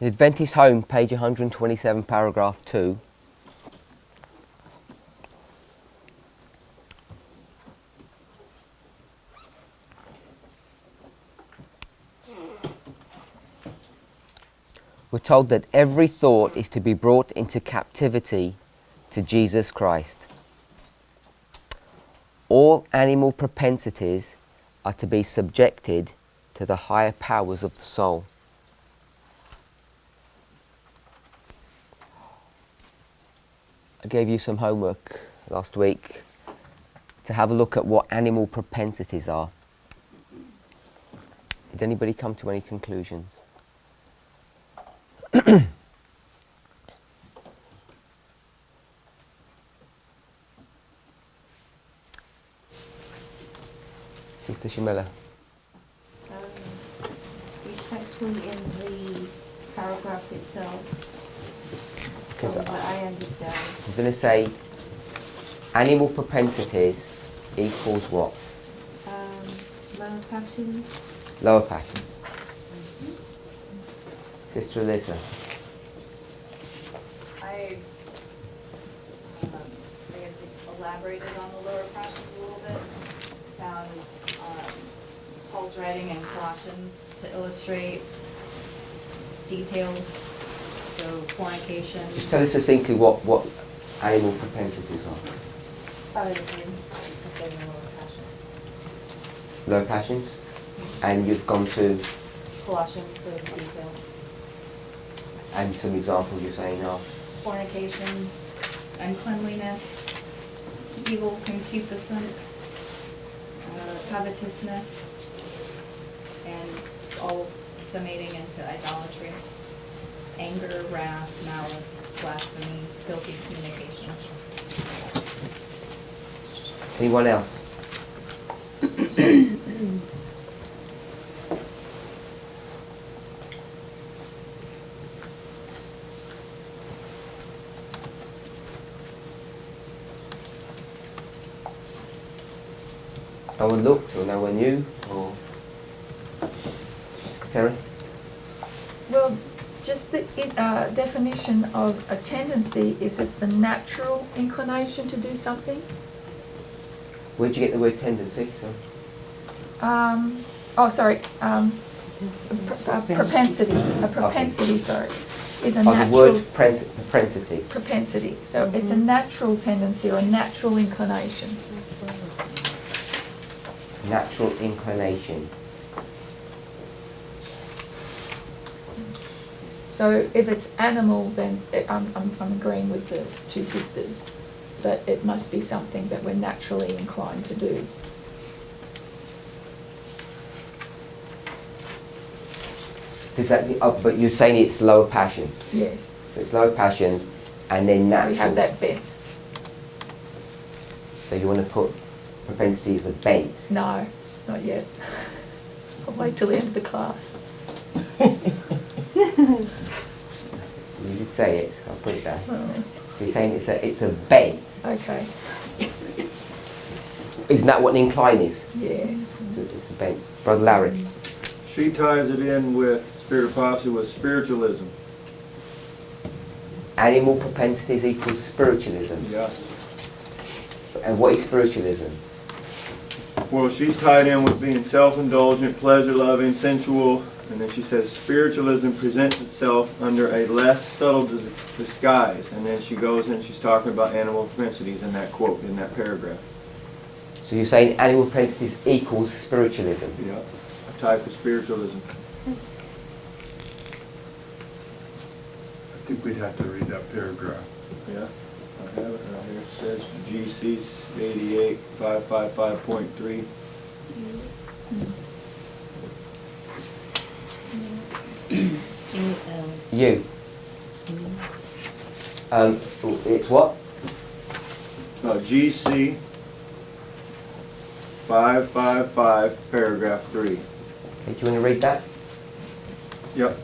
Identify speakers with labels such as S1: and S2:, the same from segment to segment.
S1: Adventist Home, page 127, paragraph 2. We're told that every thought is to be brought into captivity to Jesus Christ. All animal propensities are to be subjected to the higher powers of the soul. I gave you some homework last week to have a look at what animal propensities are. Did anybody come to any conclusions? Sister Shamila.
S2: It's actually in the paragraph itself, from what I understand.
S1: I'm going to say animal propensities equals what?
S2: Lower passions.
S1: Lower passions. Sister Eliza.
S3: I guess elaborated on the lower passions a little bit. Found Paul's writing in Colossians to illustrate details, so fornication.
S1: Just tell us succinctly what animal propensities are.
S3: Lower passion.
S1: Lower passions? And you've gone to,
S3: Colossians for the details.
S1: and some examples you're saying are?
S3: Fornication, uncleanliness, evil concupiscence, covetousness, and all summating into idolatry, anger, wrath, malice, blasphemy, filthy communication.
S1: Anyone else? No one looked, or no one knew, or Sarah?
S4: Well, just the definition of a tendency is it's the natural inclination to do something.
S1: Where'd you get the word tendency? So,
S4: Propensity. A propensity, sorry, is a
S1: the
S4: natural
S1: word propensity.
S4: propensity. So it's a natural tendency or a natural inclination.
S1: Natural inclination.
S4: So if it's animal, then I'm agreeing with the two sisters, but it must be something that we're naturally inclined to do.
S1: Does that? But you're saying it's lower passions.
S4: Yes.
S1: So it's lower passions, and then natural.
S4: We have that bent.
S1: So you want to put propensity as a bent.
S4: No, not yet. I'll wait till the end of the class.
S1: You did say it, so I'll put it down.
S4: Oh,
S1: So you're saying it's a bent.
S4: okay.
S1: Isn't that what an incline is?
S4: Yes.
S1: It's a bent. Brother Larry.
S5: She ties it in with spirit of prophecy with spiritualism.
S1: Animal propensities equals spiritualism.
S5: Yeah.
S1: And what is spiritualism?
S5: Well, she's tied in with being self-indulgent, pleasure-loving, sensual, and then she says spiritualism presents itself under a less subtle disguise. And then she goes and she's talking about animal propensities in that quote, in that paragraph.
S1: So you're saying animal propensities equals spiritualism.
S5: Yeah, a type of spiritualism.
S6: I think we'd have to read that paragraph.
S5: Yeah, I have it right here. It says GC 88555.3.
S1: You. It's what?
S5: GC 555, paragraph 3.
S1: Okay, do you want to read that?
S5: Yep.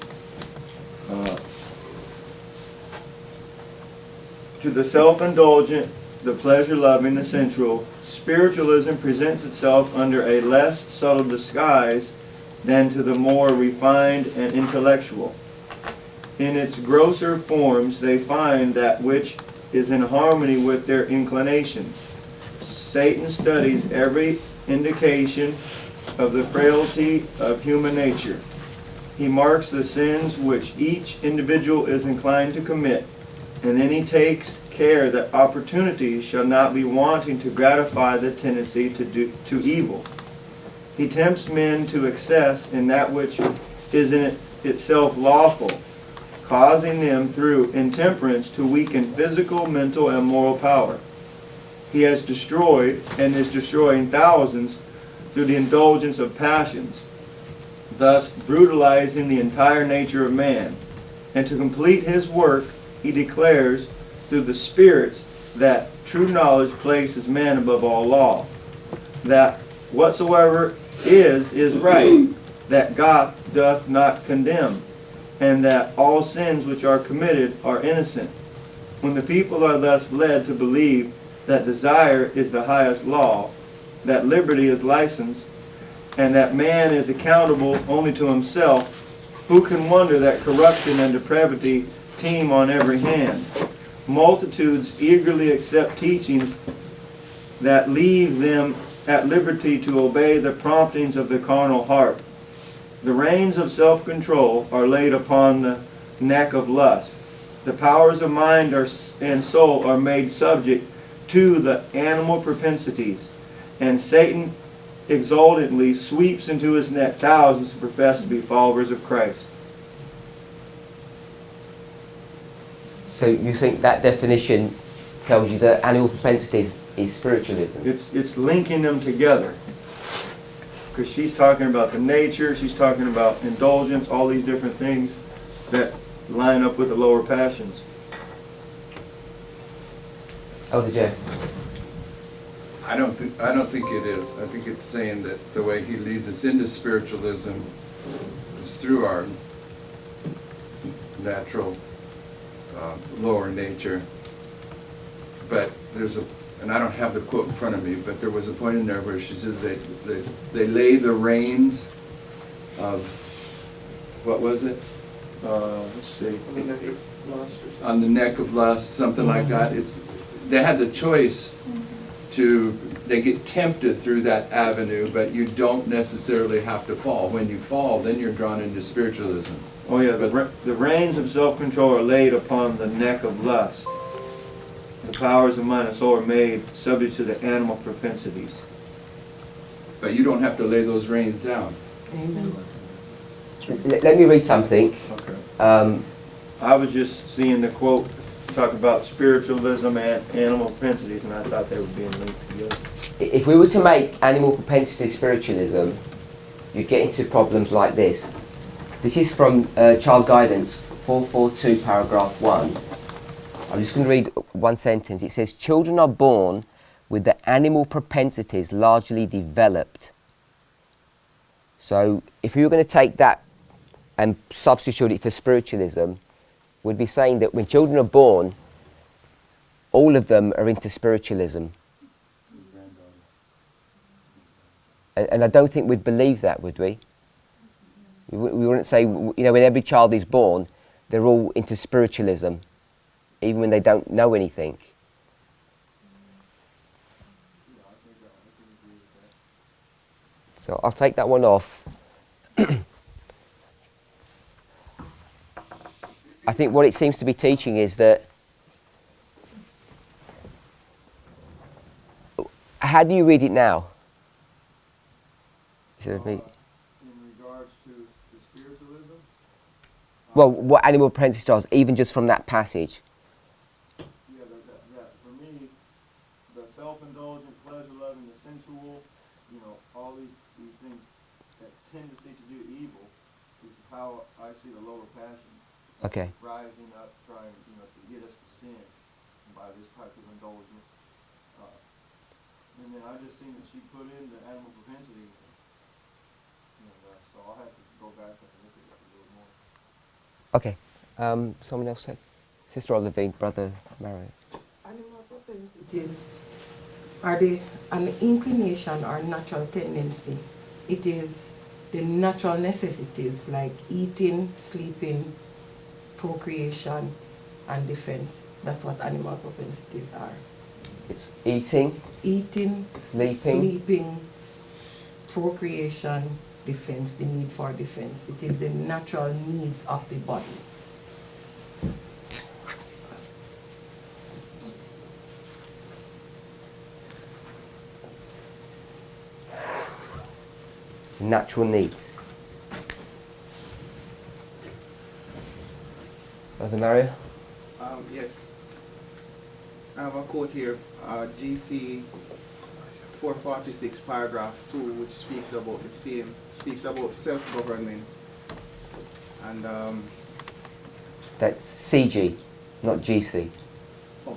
S5: To the self-indulgent, the pleasure-loving, the sensual, spiritualism presents itself under a less subtle disguise than to the more refined and intellectual. in its grosser forms, they find that which is in harmony with their inclinations. Satan studies every indication of the frailty of human nature. He marks the sins which each individual is inclined to commit, and then he takes care that opportunities shall not be wanting to gratify the tendency to evil. He tempts men to excess in that which is in itself lawful, causing them through intemperance to weaken physical, mental, and moral power. He has destroyed and is destroying thousands through the indulgence of passions, thus brutalizing the entire nature of man. And to complete his work, he declares through the spirits that true knowledge places man above all law, that whatsoever is right, that God doth not condemn, and that all sins which are committed are innocent. When the people are thus led to believe that desire is the highest law, that liberty is license, and that man is accountable only to himself, who can wonder that corruption and depravity teem on every hand? Multitudes eagerly accept teachings that leave them at liberty to obey the promptings of the carnal heart. The reins of self-control are laid upon the neck of lust. The powers of mind and soul are made subject to the animal propensities, and Satan exultantly sweeps into his net thousands who profess to be followers of Christ.
S1: So you think that definition tells you that animal propensities is spiritualism?
S5: It's linking them together. Because she's talking about the nature, she's talking about indulgence, all these different things that line up with the lower passions.
S1: Elder Jeff?
S6: I don't think it is. I think it's saying that the way he leads us into spiritualism is through our natural lower nature. But there's and I don't have the quote in front of me, but there was a point in there where she says they lay the reins of, what was it?
S5: Let's see.
S6: On the neck of lust, something like that. They had the choice they get tempted through that avenue, but you don't necessarily have to fall. When you fall, then you're drawn into spiritualism.
S5: Oh yeah, the reins of self-control are laid upon the neck of lust. The powers of mind and soul are made subject to the animal propensities.
S6: But you don't have to lay those reins down.
S7: Amen.
S1: Let me read something.
S5: Okay. I was just seeing the quote talk about spiritualism and animal propensities, and I thought they were being linked together.
S1: If we were to make animal propensity spiritualism, you'd get into problems like this. This is from Child Guidance 442, paragraph 1. I'm just going to read one sentence. It says, children are born with the animal propensities largely developed. So if we were going to take that and substitute it for spiritualism, we'd be saying that when children are born, all of them are into spiritualism. And I don't think we'd believe that, would we? We wouldn't say, when every child is born, they're all into spiritualism, even when they don't know anything. So I'll take that one off. I think what it seems to be teaching is that, how do you read it now? Is it me?
S5: In regards to spiritualism?
S1: Well, what animal apprentice does, even just from that passage.
S5: Yeah, that for me, the self-indulgent, pleasure-loving, the sensual, all these things that tendency to do evil is how I see the lower passions.
S1: Okay.
S5: Rising up, trying, to get us to sin by this type of indulgence. And then I just seen that she put in the animal propensities. So I'll have to go back and look at it a little more.
S1: Okay. Someone else said? Sister Olivine, Brother Mario.
S7: Animal propensities are an inclination or natural tendency. It is the natural necessities like eating, sleeping, procreation and defense. That's what animal propensities are.
S1: It's eating,
S7: Eating,
S1: sleeping,
S7: procreation, defense, the need for defense. It is the natural needs of the body.
S1: natural needs. Brother Mario?
S8: Yes. I have a quote here, GC 446 paragraph 2, which speaks about the same, speaks about self-government. And
S1: That's CG, not GC.
S8: oh,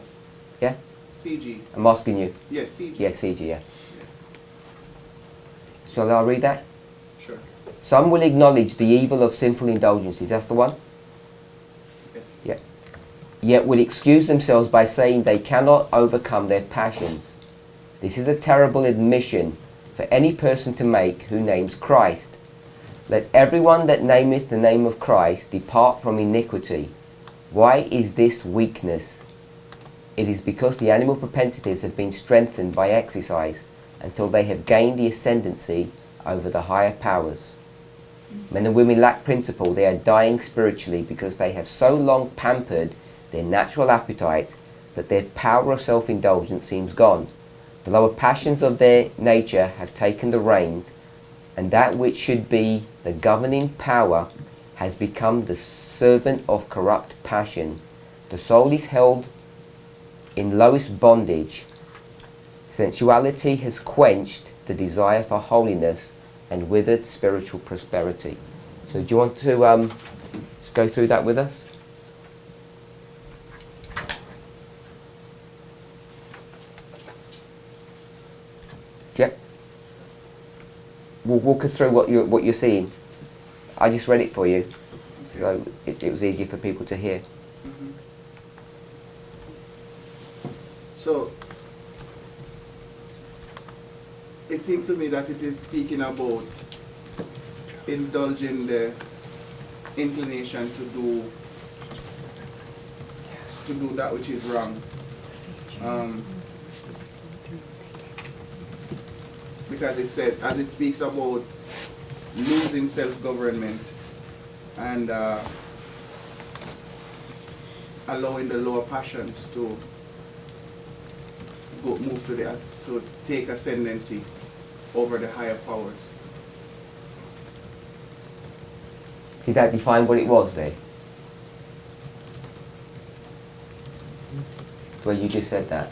S1: Yeah?
S8: CG.
S1: I'm asking you.
S8: Yes, CG.
S1: Yeah, CG, yeah. Shall I read that?
S8: Sure.
S1: Some will acknowledge the evil of sinful indulgences. That's the one?
S8: Yes.
S1: Yeah. Yet will excuse themselves by saying they cannot overcome their passions. This is a terrible admission for any person to make who names Christ. Let everyone that nameth the name of Christ depart from iniquity. Why is this weakness? It is because the animal propensities have been strengthened by exercise until they have gained the ascendancy over the higher powers. Men and women lack principle. They are dying spiritually because they have so long pampered their natural appetites that their power of self-indulgence seems gone. The lower passions of their nature have taken the reins, and that which should be the governing power has become the servant of corrupt passion. The soul is held in lowest bondage. Sensuality has quenched the desire for holiness and withered spiritual prosperity. So do you want to go through that with us? Yep. We'll walk us through what you're seeing. I just read it for you, so it was easier for people to hear.
S8: Mhm. So, it seems to me that it is speaking about indulging the inclination to do that which is wrong. Because it says, as it speaks about losing self-government and allowing the lower passions to move to take ascendancy over the higher powers.
S1: Did that define what it was then? Well, you just said that.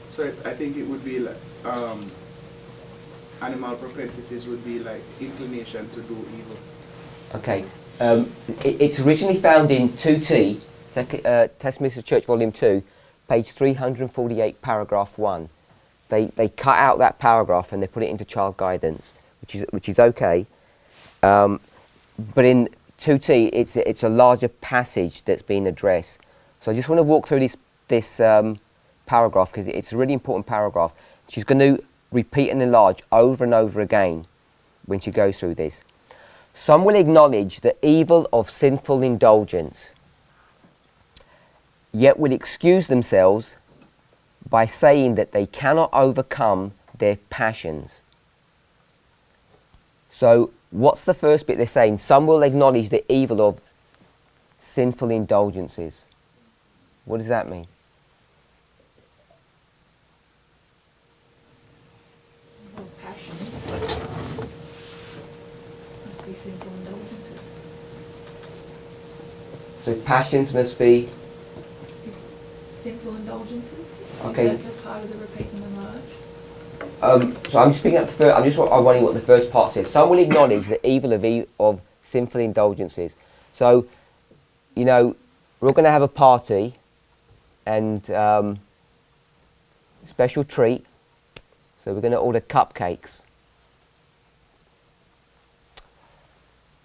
S8: So I think it would be like animal propensities would be like inclination to do evil.
S1: Okay. It's originally found in 2T, Testimonies of the Church, Volume 2, page 348, paragraph 1. They cut out that paragraph and they put it into child guidance, which is okay. But in 2T, it's a larger passage that's being addressed. So I just want to walk through this paragraph because it's a really important paragraph. She's going to repeat and enlarge over and over again when she goes through this. Some will acknowledge the evil of sinful indulgence, yet will excuse themselves by saying that they cannot overcome their passions. So what's the first bit they're saying? Some will acknowledge the evil of sinful indulgences. What does that mean?
S4: Well, passion must be sinful indulgences.
S1: So passions must be...
S4: Is sinful indulgences?
S1: Okay.
S4: Is that a part of the repeat and enlarge?
S1: So I'm just picking up the first. I'm wondering what the first part says. Some will acknowledge the evil of sinful indulgences. So, you know, we're all going to have a party, and special treat. So we're going to order cupcakes.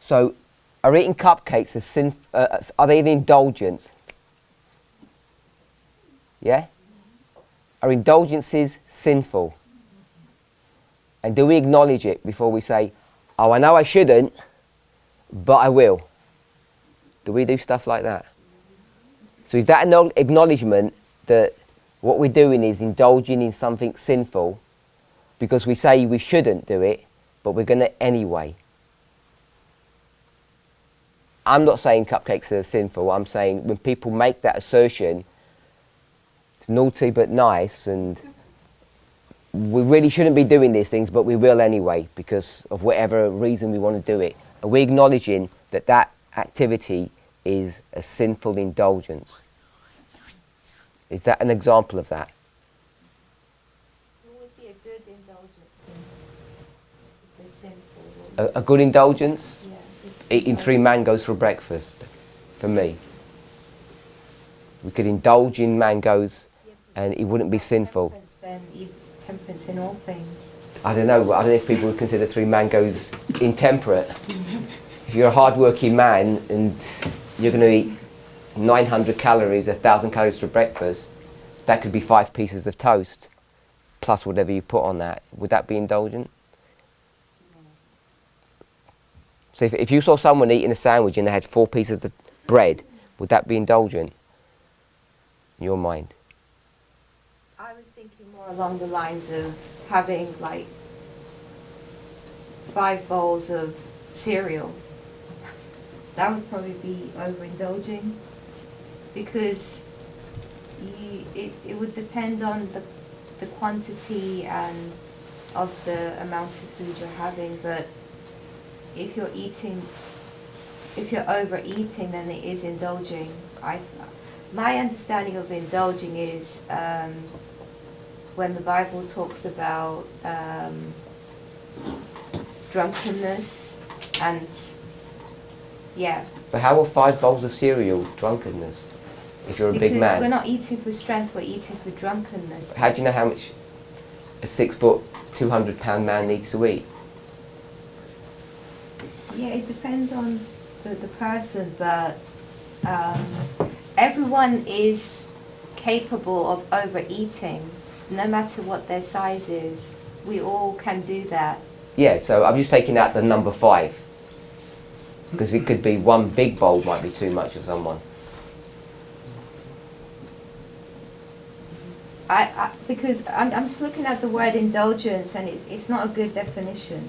S1: So, are eating cupcakes are they an indulgence? Yeah. Are indulgences sinful? And do we acknowledge it before we say, oh, I know I shouldn't, but I will. Do we do stuff like that? So is that an acknowledgement that what we're doing is indulging in something sinful because we say we shouldn't do it, but we're going to anyway? I'm not saying cupcakes are sinful. I'm saying when people make that assertion, it's naughty but nice, and we really shouldn't be doing these things, but we will anyway because of whatever reason we want to do it. Are we acknowledging that that activity is a sinful indulgence? Is that an example of that?
S2: It would be a good indulgence then. The sinful one.
S1: A good indulgence?
S2: Yeah, it's
S1: Eating 3 mangoes for breakfast, for me. We could indulge in mangoes and it wouldn't be sinful.
S2: Temperance then, temperance in all things.
S1: I don't know if people would consider 3 mangoes intemperate. If you're a hard-working man and you're going to eat 900 calories, 1,000 calories for breakfast, that could be 5 pieces of toast, plus whatever you put on that. Would that be indulgent? So if you saw someone eating a sandwich and they had 4 pieces of bread, would that be indulgent in your mind?
S2: I was thinking more along the lines of having like 5 bowls of cereal. That would probably be overindulging because it would depend on the quantity and of the amount of food you're having, but if you're overeating, then it is indulging. My understanding of indulging is when the Bible talks about drunkenness and yeah.
S1: But how are 5 bowls of cereal drunkenness if you're a big man?
S2: Because we're not eating for strength, we're eating for drunkenness.
S1: How do you know how much a 6 foot, 200-pound man needs to eat?
S2: Yeah, it depends on the person, but everyone is capable of overeating, no matter what their size is. We all can do that.
S1: Yeah, so I'm just taking out the number 5. Because it could be 1 big bowl might be too much for someone.
S2: Because I'm just looking at the word indulgence and it's not a good definition.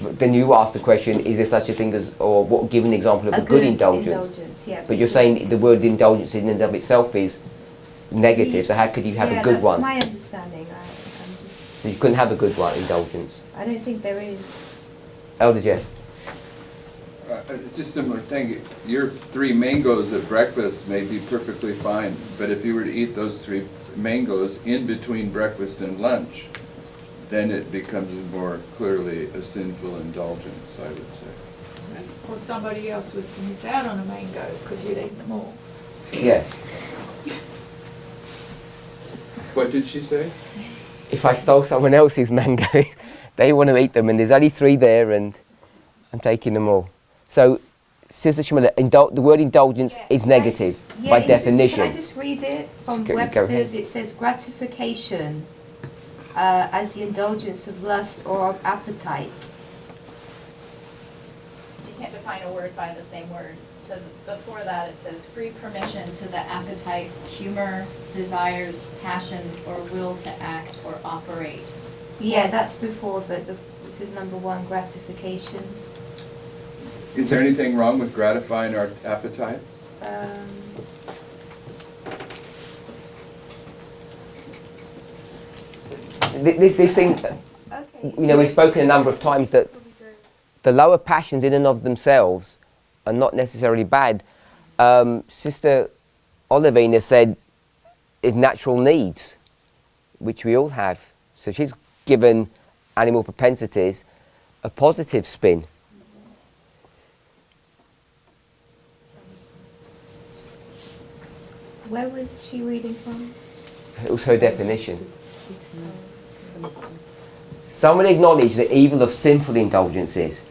S1: But then you ask the question, is there such a thing as, or what? Give an example of a good indulgence.
S2: Yeah,
S1: but you're saying the word indulgence in and of itself is negative, so how could you have a good one?
S2: Yeah, that's my understanding. I'm just...
S1: So you couldn't have a good one, indulgence.
S2: I don't think there is.
S1: Elder Jeff?
S6: Just similar thing, your 3 mangoes at breakfast may be perfectly fine, but if you were to eat those 3 mangoes in between breakfast and lunch, then it becomes more clearly a sinful indulgence, I would say.
S4: Or somebody else was to miss out on a mango because you'd eaten them all.
S1: Yeah.
S6: What did she say?
S1: If I stole someone else's mangoes, they want to eat them and there's only 3 there and I'm taking them all. So, Sister Shamila, the word indulgence is negative by definition.
S2: Can I just read it from
S1: Go
S2: Webster's? It says gratification as the indulgence of lust or of appetite.
S3: You can't define a word by the same word. So before that it says free permission to the appetites, humor, desires, passions, or will to act or operate.
S2: Yeah, that's before, but this is number 1, gratification.
S6: Is there anything wrong with gratifying our appetite?
S1: This thing,
S2: Okay.
S1: you know, we've spoken a number of times that the lower passions in and of themselves are not necessarily bad. Sister Olivina said it's natural needs, which we all have. So she's given animal propensities a positive spin.
S2: Where was she reading from?
S1: It was her definition. Someone acknowledged the evil of sinful indulgences,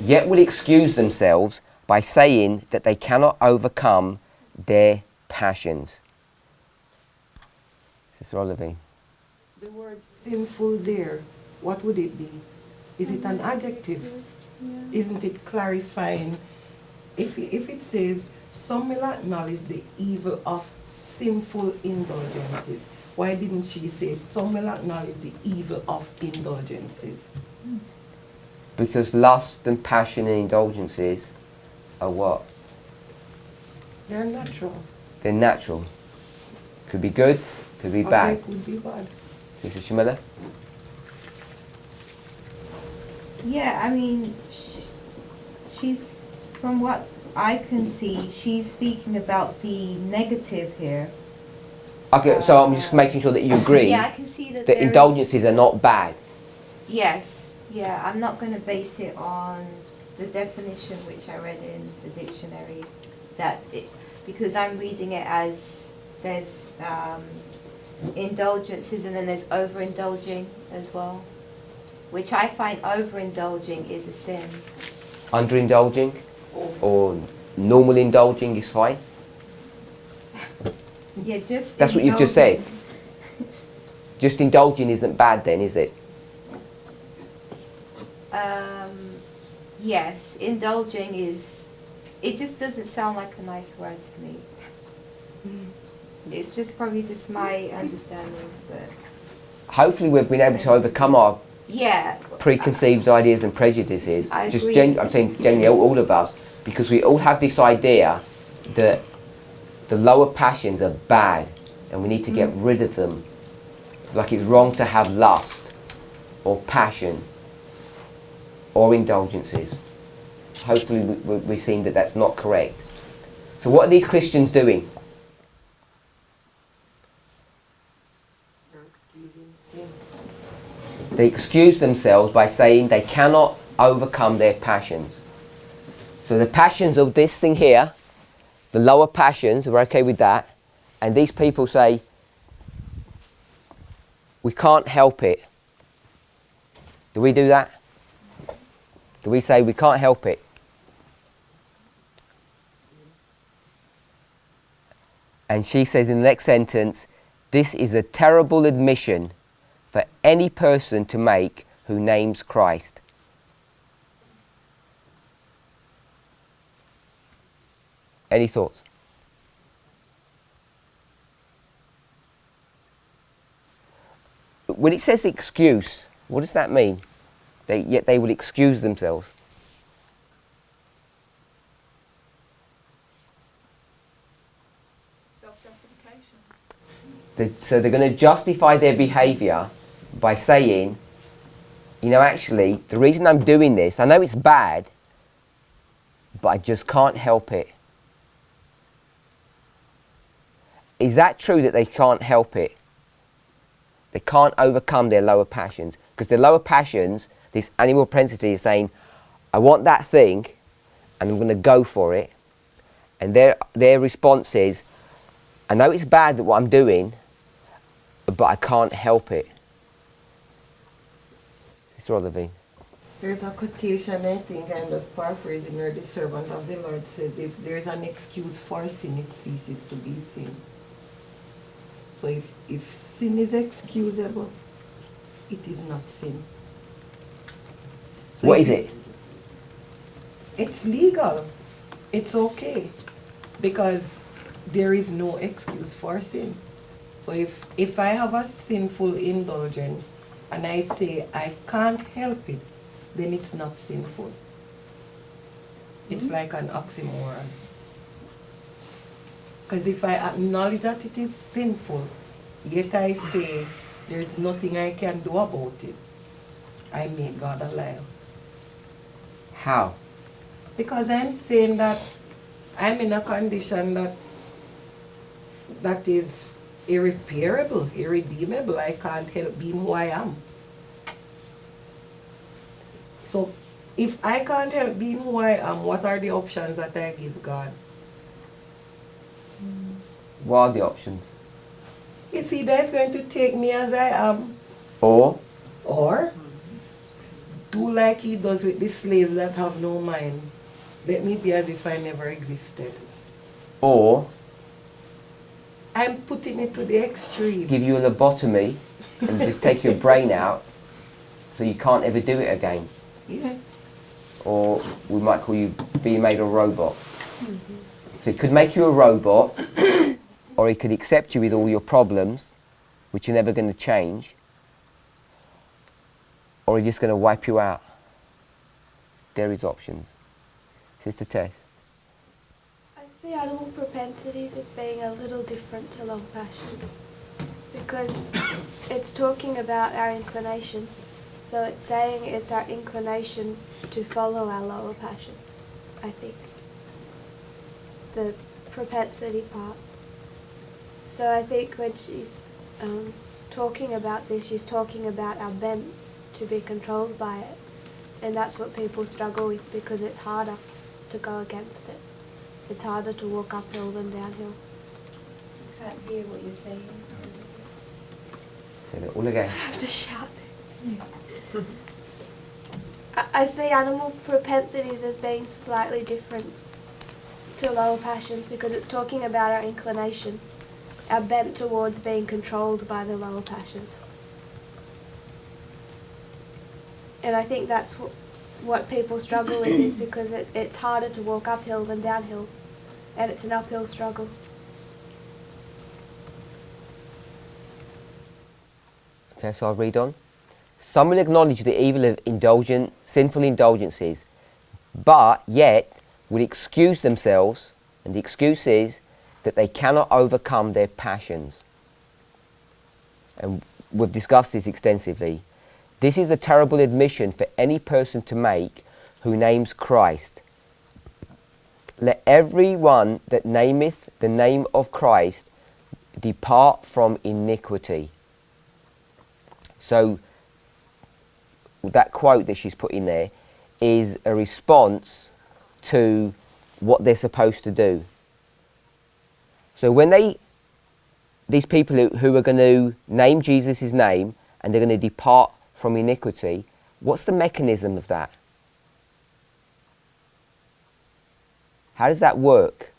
S1: yet will excuse themselves by saying that they cannot overcome their passions. Sister Olivine.
S7: The word sinful there, what would it be? Is it an adjective? Isn't it clarifying? If it says, some will acknowledge the evil of sinful indulgences, why didn't she say, some will acknowledge the evil of indulgences?
S1: Because lust and passion and indulgences are what?
S7: They're natural.
S1: They're natural. Could be good, could be
S7: Or
S1: bad.
S7: they could be bad.
S1: Sister Shamila?
S2: Yeah, I mean, she's, from what I can see, she's speaking about the negative here.
S1: Okay, so I'm just making sure that you agree
S2: Yeah, I can see that
S1: that
S2: there is-
S1: indulgences are not bad.
S2: Yes, yeah, I'm not going to base it on the definition which I read in the dictionary, because I'm reading it as there's indulgences and then there's overindulging as well, which I find overindulging is a sin.
S1: Underindulging or normal indulging is fine.
S2: Yeah, just
S1: That's what you've just said.
S2: indulging.
S1: Just indulging isn't bad then, is it?
S2: Yes, indulging is, it just doesn't sound like a nice word to me. It's just probably just my understanding, but
S1: Hopefully we've been able to overcome our
S2: yeah.
S1: preconceived ideas and prejudices.
S2: I
S1: Just
S2: agree.
S1: I'm saying generally all of us, because we all have this idea that the lower passions are bad and we need to get rid of them. Like it's wrong to have lust or passion or indulgences. Hopefully we've seen that that's not correct. So what are these Christians doing?
S7: They're excusing sin.
S1: They excuse themselves by saying they cannot overcome their passions. So the passions of this thing here, the lower passions, we're okay with that. And these people say, we can't help it. Do we do that? Do we say we can't help it? And she says in the next sentence, this is a terrible admission for any person to make who names Christ. Any thoughts? When it says the excuse, what does that mean? Yet they will excuse themselves.
S4: Self-justification.
S1: So they're going to justify their behaviour by saying, you know, actually, the reason I'm doing this, I know it's bad, but I just can't help it. Is that true that they can't help it? They can't overcome their lower passions. Because their lower passions, this animal propensity is saying, I want that thing, and I'm going to go for it. And their response is, I know it's bad that what I'm doing, but I can't help it. Sister Olivine.
S7: There's a quotation, I think, I'm just paraphrasing, where the servant of the Lord says, if there's an excuse for sin, it ceases to be sin. So if sin is excusable, it is not sin. So
S1: What is it?
S7: It's legal. It's okay. Because there is no excuse for sin. So if I have a sinful indulgence and I say I can't help it, then it's not sinful. It's like an oxymoron. Because if I acknowledge that it is sinful, yet I say there's nothing I can do about it, I make God a liar.
S1: How?
S7: Because I'm saying that I'm in a condition that is irreparable, irredeemable. I can't help being who I am. So if I can't help being who I am, what are the options that I give God?
S1: What are the options?
S7: It's either it's going to take me as I am,
S1: Or
S7: do like he does with the slaves that have no mind. Let me be as if I never existed.
S1: or
S7: I'm putting it to the extreme.
S1: give you a lobotomy and just take your brain out so you can't ever do it again.
S7: Yeah.
S1: or we might call you being made a robot. So he could make you a robot, or he could accept you with all your problems, which are never going to change, or he's just going to wipe you out. There is options. Sister Tess.
S9: I see animal propensities as being a little different to low passion because it's talking about our inclination. So it's saying it's our inclination to follow our lower passions, I think. The propensity part. So I think when she's talking about this, she's talking about our bent to be controlled by it. And that's what people struggle with because it's harder to go against it. It's harder to walk uphill than downhill.
S2: I can't hear what you're saying.
S1: Say that all again.
S9: I have to shout. I see animal propensities as being slightly different to lower passions because it's talking about our inclination, our bent towards being controlled by the lower passions. And I think that's what people struggle with is because it's harder to walk uphill than downhill, and it's an uphill struggle.
S1: Okay, so I'll read on. Some will acknowledge the evil of sinful indulgences, but yet will excuse themselves, and the excuse is that they cannot overcome their passions. And we've discussed this extensively. This is a terrible admission for any person to make who names Christ. Let everyone that nameth the name of Christ depart from iniquity. So that quote that she's put in there is a response to what they're supposed to do. So when these people who are going to name Jesus' name and they're going to depart from iniquity, what's the mechanism of that? How does that work?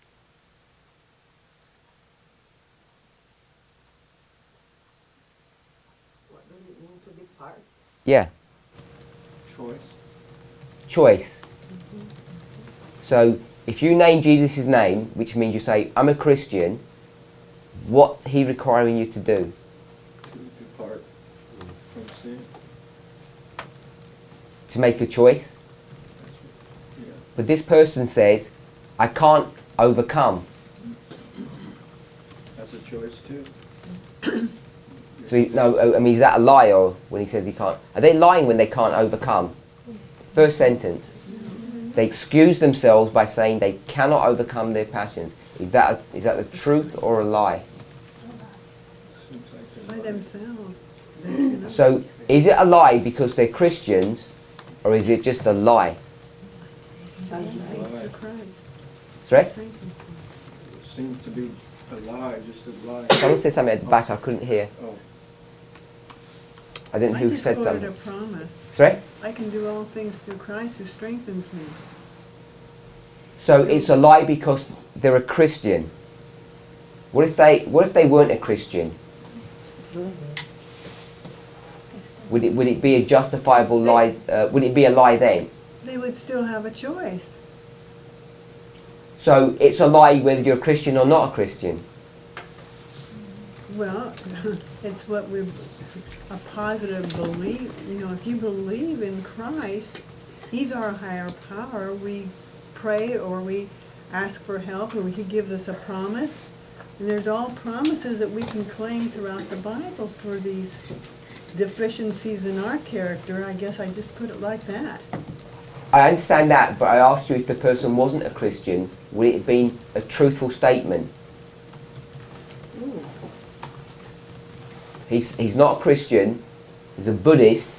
S7: What does it mean to depart?
S1: Yeah.
S5: Choice.
S1: So if you name Jesus' name, which means you say, I'm a Christian, what's he requiring you to do?
S5: To depart from sin.
S1: To make a choice?
S5: Yeah.
S1: But this person says, I can't overcome.
S5: That's a choice too.
S1: So is that a lie, or when he says he can't? Are they lying when they can't overcome? First sentence. They excuse themselves by saying they cannot overcome their passions. Is that the truth or a lie?
S10: By themselves.
S1: So is it a lie because they're Christians, or is it just a lie?
S10: For Christ.
S1: Sorry?
S5: It seems to be a lie, just a lie.
S1: Someone said something at the back I couldn't hear.
S5: Oh.
S1: I didn't know who said
S10: I just
S1: something.
S10: quoted a promise.
S1: Sorry?
S10: I can do all things through Christ who strengthens me.
S1: So it's a lie because they're a Christian. What if they weren't a Christian? Would it be a justifiable lie? Would it be a lie then?
S10: They would still have a choice.
S1: So it's a lie whether you're a Christian or not a Christian.
S10: Well, it's what a positive belief. You know, if you believe in Christ, He's our higher power. We pray or we ask for help, or He gives us a promise. And there's all promises that we can claim throughout the Bible for these deficiencies in our character. I guess I just put it like that.
S1: I understand that, but I asked you if the person wasn't a Christian, would it have been a truthful statement?
S10: Ooh.
S1: He's not a Christian, he's a Buddhist,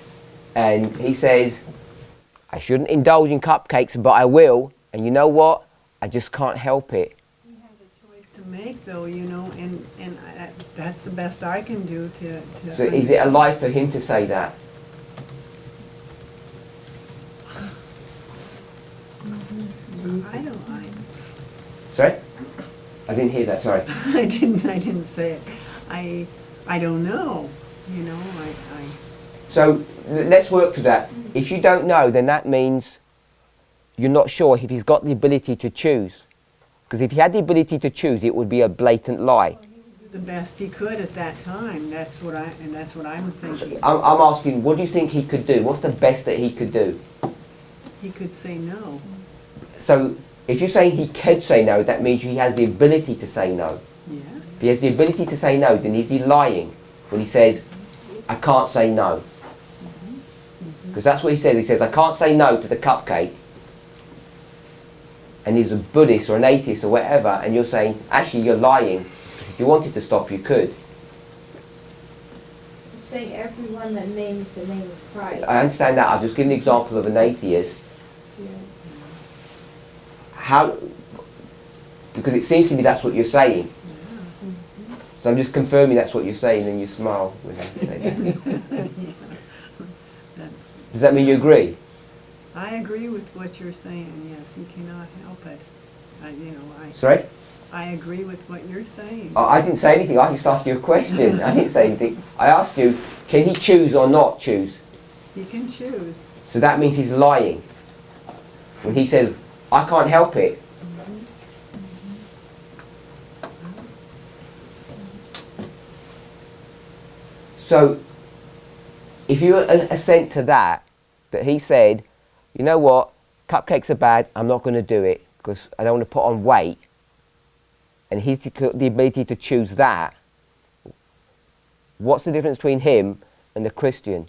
S1: and he says, I shouldn't indulge in cupcakes, but I will, and you know what? I just can't help it.
S10: We have a choice to make, though, you know, and that's the best I can do to
S1: So is it a lie for him to say that?
S10: I don't mind.
S1: Sorry? I didn't hear that, sorry.
S10: I didn't say it. I don't know, you know, I
S1: So let's work to that. If you don't know, then that means you're not sure if he's got the ability to choose. Because if he had the ability to choose, it would be a blatant lie.
S10: The best he could at that time, that's what I'm thinking.
S1: I'm asking, what do you think he could do? What's the best that he could do?
S10: He could say no.
S1: So, if you're saying he could say no, that means he has the ability to say no.
S10: Yes.
S1: If he has the ability to say no, then is he lying when he says, I can't say no? Because that's what he says. He says, I can't say no to the cupcake. And he's a Buddhist or an atheist or whatever, and you're saying, actually, you're lying. Because if you wanted to stop, you could.
S2: Say everyone that names the name of Christ.
S1: I understand that. I've just given an example of an atheist.
S2: Yeah.
S1: How? Because it seems to me that's what you're saying. So I'm just confirming that's what you're saying, and you smile when you say that. Does that mean you agree?
S10: I agree with what you're saying, yes, you cannot help it.
S1: Sorry?
S10: I agree with what you're saying.
S1: I didn't say anything. I just asked you a question. I didn't say anything. I asked you, can he choose or not choose?
S10: He can choose.
S1: So that means he's lying. When he says, I can't help it. So, if you assent to that he said, you know what, cupcakes are bad, I'm not going to do it because I don't want to put on weight, and he's the ability to choose that, what's the difference between him and the Christian?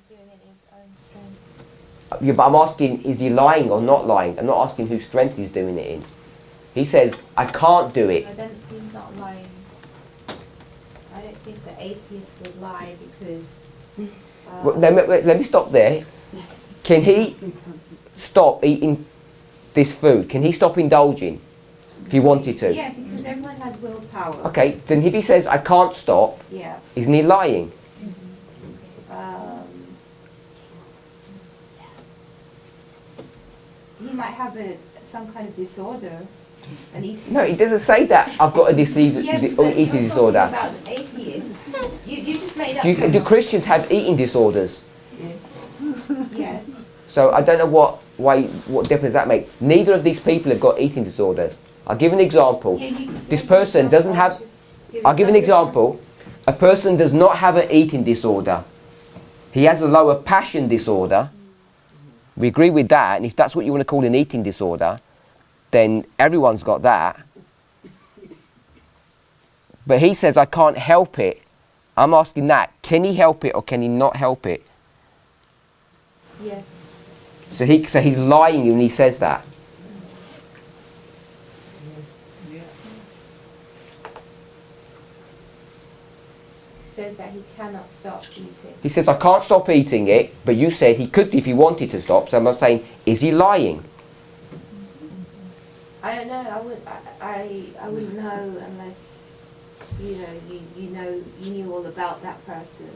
S2: Doing it in his own strength.
S1: Yeah, but I'm asking, is he lying or not lying? I'm not asking whose strength he's doing it in. He says, I can't do it.
S2: I don't think not lying. I don't think the atheist would lie because.
S1: Well, let me stop there. Can he stop eating this food? Can he stop indulging if he wanted to?
S2: Yeah, because everyone has willpower.
S1: Okay, then if he says, I can't stop,
S2: Yeah.
S1: isn't he lying?
S2: He might have some kind of disorder. An eating
S1: No, he doesn't say that. I've got a eating disorder.
S2: About an atheist. You just made up.
S1: Do Christians have eating disorders?
S2: Yes.
S1: So I don't know what difference that makes. Neither of these people have got eating disorders. I'll give an example. This person doesn't have. I'll give an example. A person does not have an eating disorder. He has a lower passion disorder. We agree with that, and if that's what you want to call an eating disorder, then everyone's got that. But he says, I can't help it. I'm asking that. Can he help it or can he not help it?
S2: Yes.
S1: So he's lying when he says that.
S2: Says that he cannot stop eating.
S1: He says, I can't stop eating it, but you said he could if he wanted to stop. So I'm not saying, is he lying?
S2: I don't know. I wouldn't know unless you knew all about that person,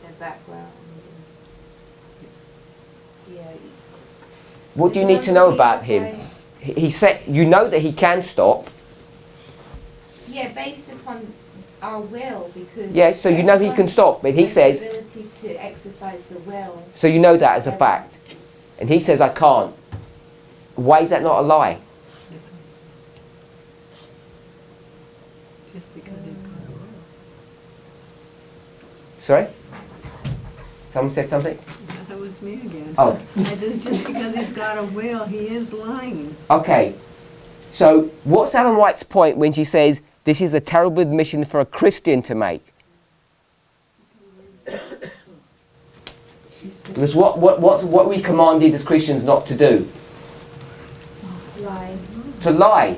S2: their background. Yeah.
S1: What do you need to know about him? He said, you know that he can stop.
S2: Yeah, based upon our will, because
S1: Yeah, so you know he can stop, but he
S2: has
S1: says,
S2: the ability to exercise the will.
S1: so you know that as a fact. And he says, I can't. Why is that not a lie?
S10: Just because he's got a will.
S1: Sorry? Someone said something?
S10: That was me again.
S1: Oh.
S10: I said, just because he's got a will, he is lying.
S1: Okay. So what's Ellen White's point when she says, this is a terrible admission for a Christian to make? Because what we commanded as Christians not to do?
S2: Lie.
S1: To lie.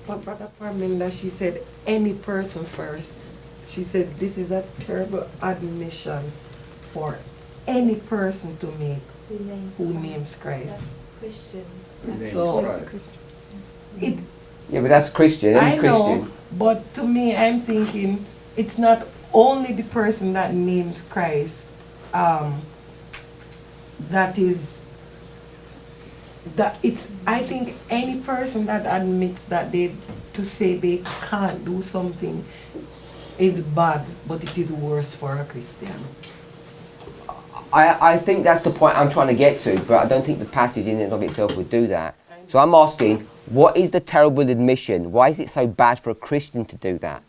S7: But Brother Parminder, she said any person first. She said this is a terrible admission for any person to make who names Christ.
S2: That's Christian.
S6: Name's
S7: So-
S6: Christ.
S1: Yeah, but that's Christian.
S7: I
S1: Any
S7: know,
S1: Christian.
S7: but to me, I'm thinking it's not only the person that names Christ I think any person that admits that to say they can't do something is bad, but it is worse for a Christian.
S1: I think that's the point I'm trying to get to, but I don't think the passage in and of itself would do that. So I'm asking, what is the terrible admission? Why is it so bad for a Christian to do that?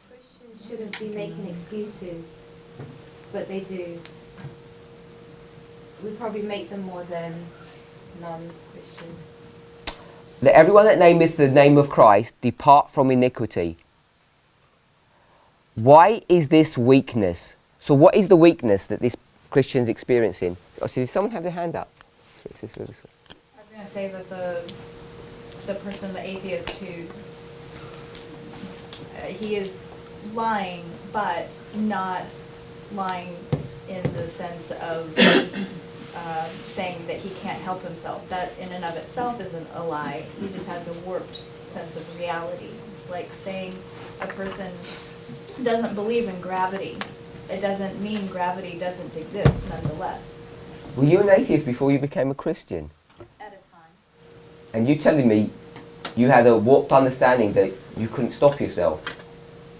S2: Christians shouldn't be making excuses, but they do. We probably make them more than non-Christians.
S1: Let everyone that nameth the name of Christ depart from iniquity. Why is this weakness? So what is the weakness that this Christian's experiencing? Oh, so did someone have their hand up?
S3: I was going to say that the person, the atheist who, he is lying, but not lying in the sense of saying that he can't help himself. That in and of itself isn't a lie. He just has a warped sense of reality. It's like saying a person doesn't believe in gravity. It doesn't mean gravity doesn't exist nonetheless.
S1: Were you an atheist before you became a Christian?
S3: At a time.
S1: And you telling me you had a warped understanding that you couldn't stop yourself?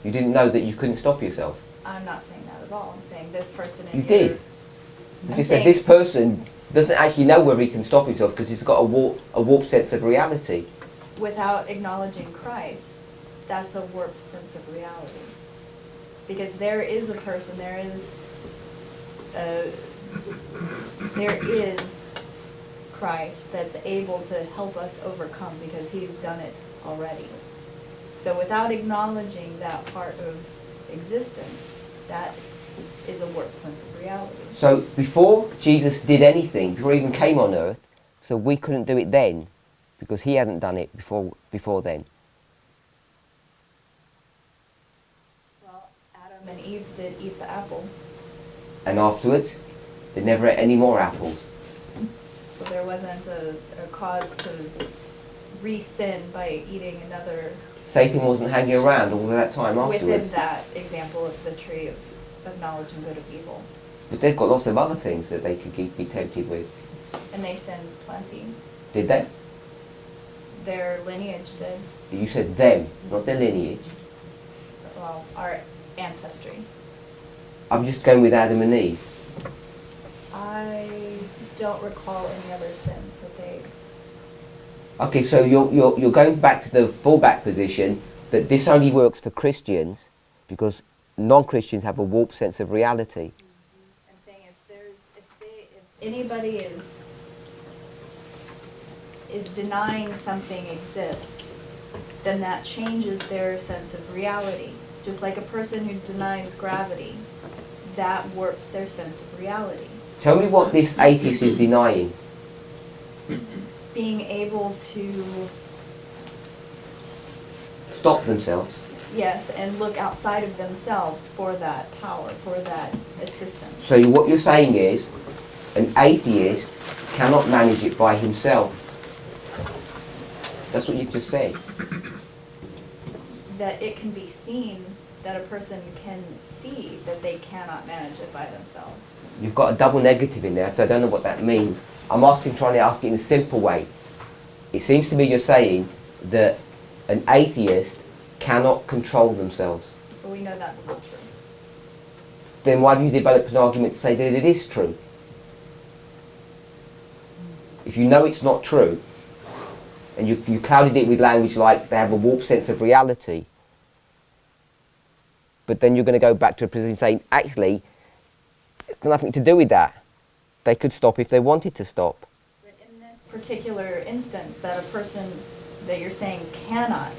S1: You didn't know that you couldn't stop yourself?
S3: I'm not saying that at all. I'm saying this person in
S1: You
S3: here.
S1: did. You
S3: I'm
S1: just said
S3: saying-
S1: this person doesn't actually know whether he can stop himself because he's got a warped sense of reality.
S3: Without acknowledging Christ, that's a warped sense of reality. Because there is a person, there is Christ that's able to help us overcome because he's done it already. So without acknowledging that part of existence, that is a warped sense of reality.
S1: So before Jesus did anything, before he even came on earth, so we couldn't do it then because he hadn't done it before then.
S3: Well, Adam and Eve did eat the apple,
S1: And afterwards, they never ate any more apples.
S3: so there wasn't a cause to re-sin by eating another
S1: Satan wasn't hanging around all of that time
S3: within
S1: afterwards.
S3: that example of the tree of knowledge and good of evil.
S1: But they've got lots of other things that they could be tempted with.
S3: And they sinned plenty.
S1: Did they?
S3: Their lineage did,
S1: You said them, not their lineage.
S3: well, our ancestry.
S1: I'm just going with Adam and Eve.
S3: I don't recall any other sins that they...
S1: Okay, so you're going back to the fallback position that this only works for Christians because non-Christians have a warped sense of reality.
S3: I'm saying if anybody is denying something exists, then that changes their sense of reality. Just like a person who denies gravity, that warps their sense of reality.
S1: Tell me what this atheist is denying.
S3: Being able to,
S1: Stop themselves.
S3: yes, and look outside of themselves for that power, for that assistance.
S1: So what you're saying is an atheist cannot manage it by himself. That's what you've just said.
S3: That it can be seen, that a person can see that they cannot manage it by themselves.
S1: You've got a double negative in there, so I don't know what that means. I'm trying to ask it in a simple way. It seems to me you're saying that an atheist cannot control themselves.
S3: But we know that's not true.
S1: Then why do you develop an argument to say that it is true? If you know it's not true, and you clouded it with language like they have a warped sense of reality, but then you're going to go back to a position saying, actually, it's nothing to do with that. They could stop if they wanted to stop.
S3: But in this particular instance, that a person that you're saying cannot,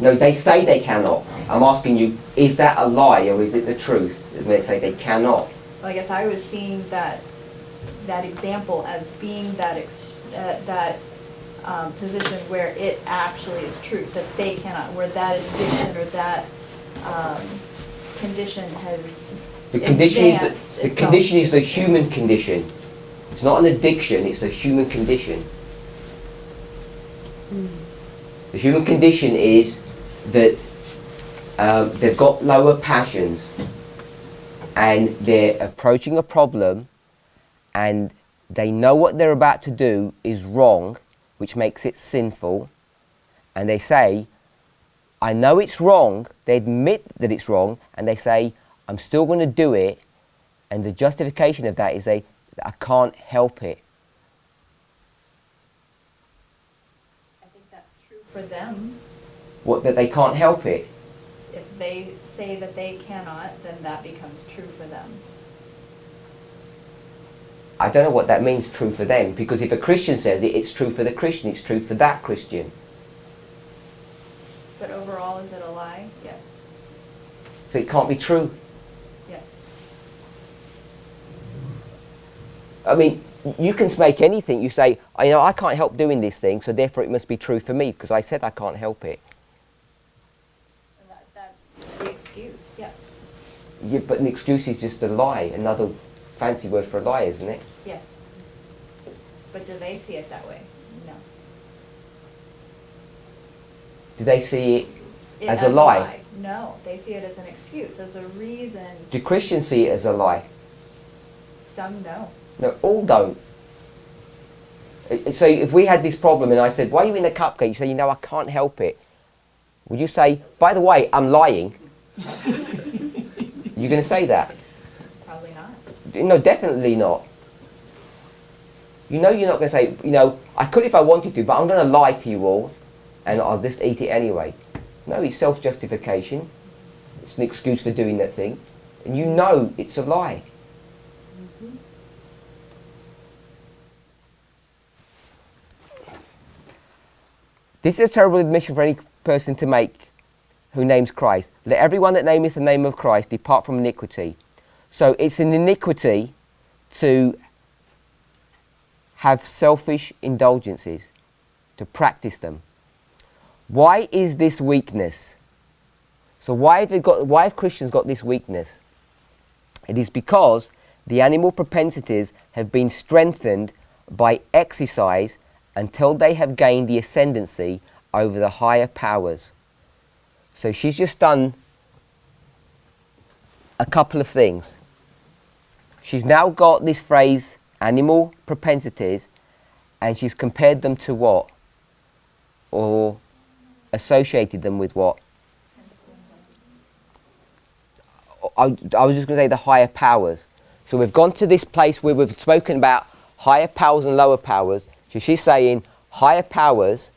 S1: No, they say they cannot. I'm asking you, is that a lie or is it the truth when they say they cannot?
S3: well, I guess I was seeing that example as being that position where it actually is truth, that they cannot, where that addiction or that condition has
S1: The condition is
S3: advanced
S1: the
S3: itself.
S1: condition is the human condition. It's not an addiction, it's the human condition. The human condition is that they've got lower passions and they're approaching a problem and they know what they're about to do is wrong, which makes it sinful, and they say, I know it's wrong, they admit that it's wrong, and they say, I'm still going to do it And the justification of that is I can't help it.
S3: I think that's true for them.
S1: What, that they can't help it?
S3: If they say that they cannot, then that becomes true for them.
S1: I don't know what that means, true for them, because if a Christian says it, it's true for the Christian, it's true for that Christian.
S3: But overall, is it a lie? Yes.
S1: So it can't be true.
S3: Yes.
S1: I mean, you can make anything. You say, I can't help doing this thing, so therefore it must be true for me, because I said I can't help it.
S3: And that's the excuse, yes.
S1: Yeah, but an excuse is just a lie, another fancy word for a lie, isn't it?
S3: Yes. But do they see it that way? No.
S1: Do they see it as a lie?
S3: No, they see it as an excuse, as a reason.
S1: Do Christians see it as a lie?
S3: Some no.
S1: No, all don't. So if we had this problem and I said, why are you in the cupcake? You say, I can't help it. Would you say, by the way, I'm lying? You're going to say that?
S3: Probably not.
S1: No, definitely not. You're not going to say, I could if I wanted to, but I'm going to lie to you all and I'll just eat it anyway. No, it's self-justification. It's an excuse for doing that thing. And you know it's a lie. This is a terrible admission for any person to make who names Christ. Let everyone that nameth the name of Christ depart from iniquity. So it's an iniquity to have selfish indulgences, to practice them. Why is this weakness? So why have Christians got this weakness? It is because the animal propensities have been strengthened by exercise until they have gained the ascendancy over the higher powers. So she's just done a couple of things. She's now got this phrase, animal propensities, and she's compared them to what? Or associated them with what? I was just going to say the higher powers. So we've gone to this place where we've spoken about higher powers and lower powers. So she's saying higher powers,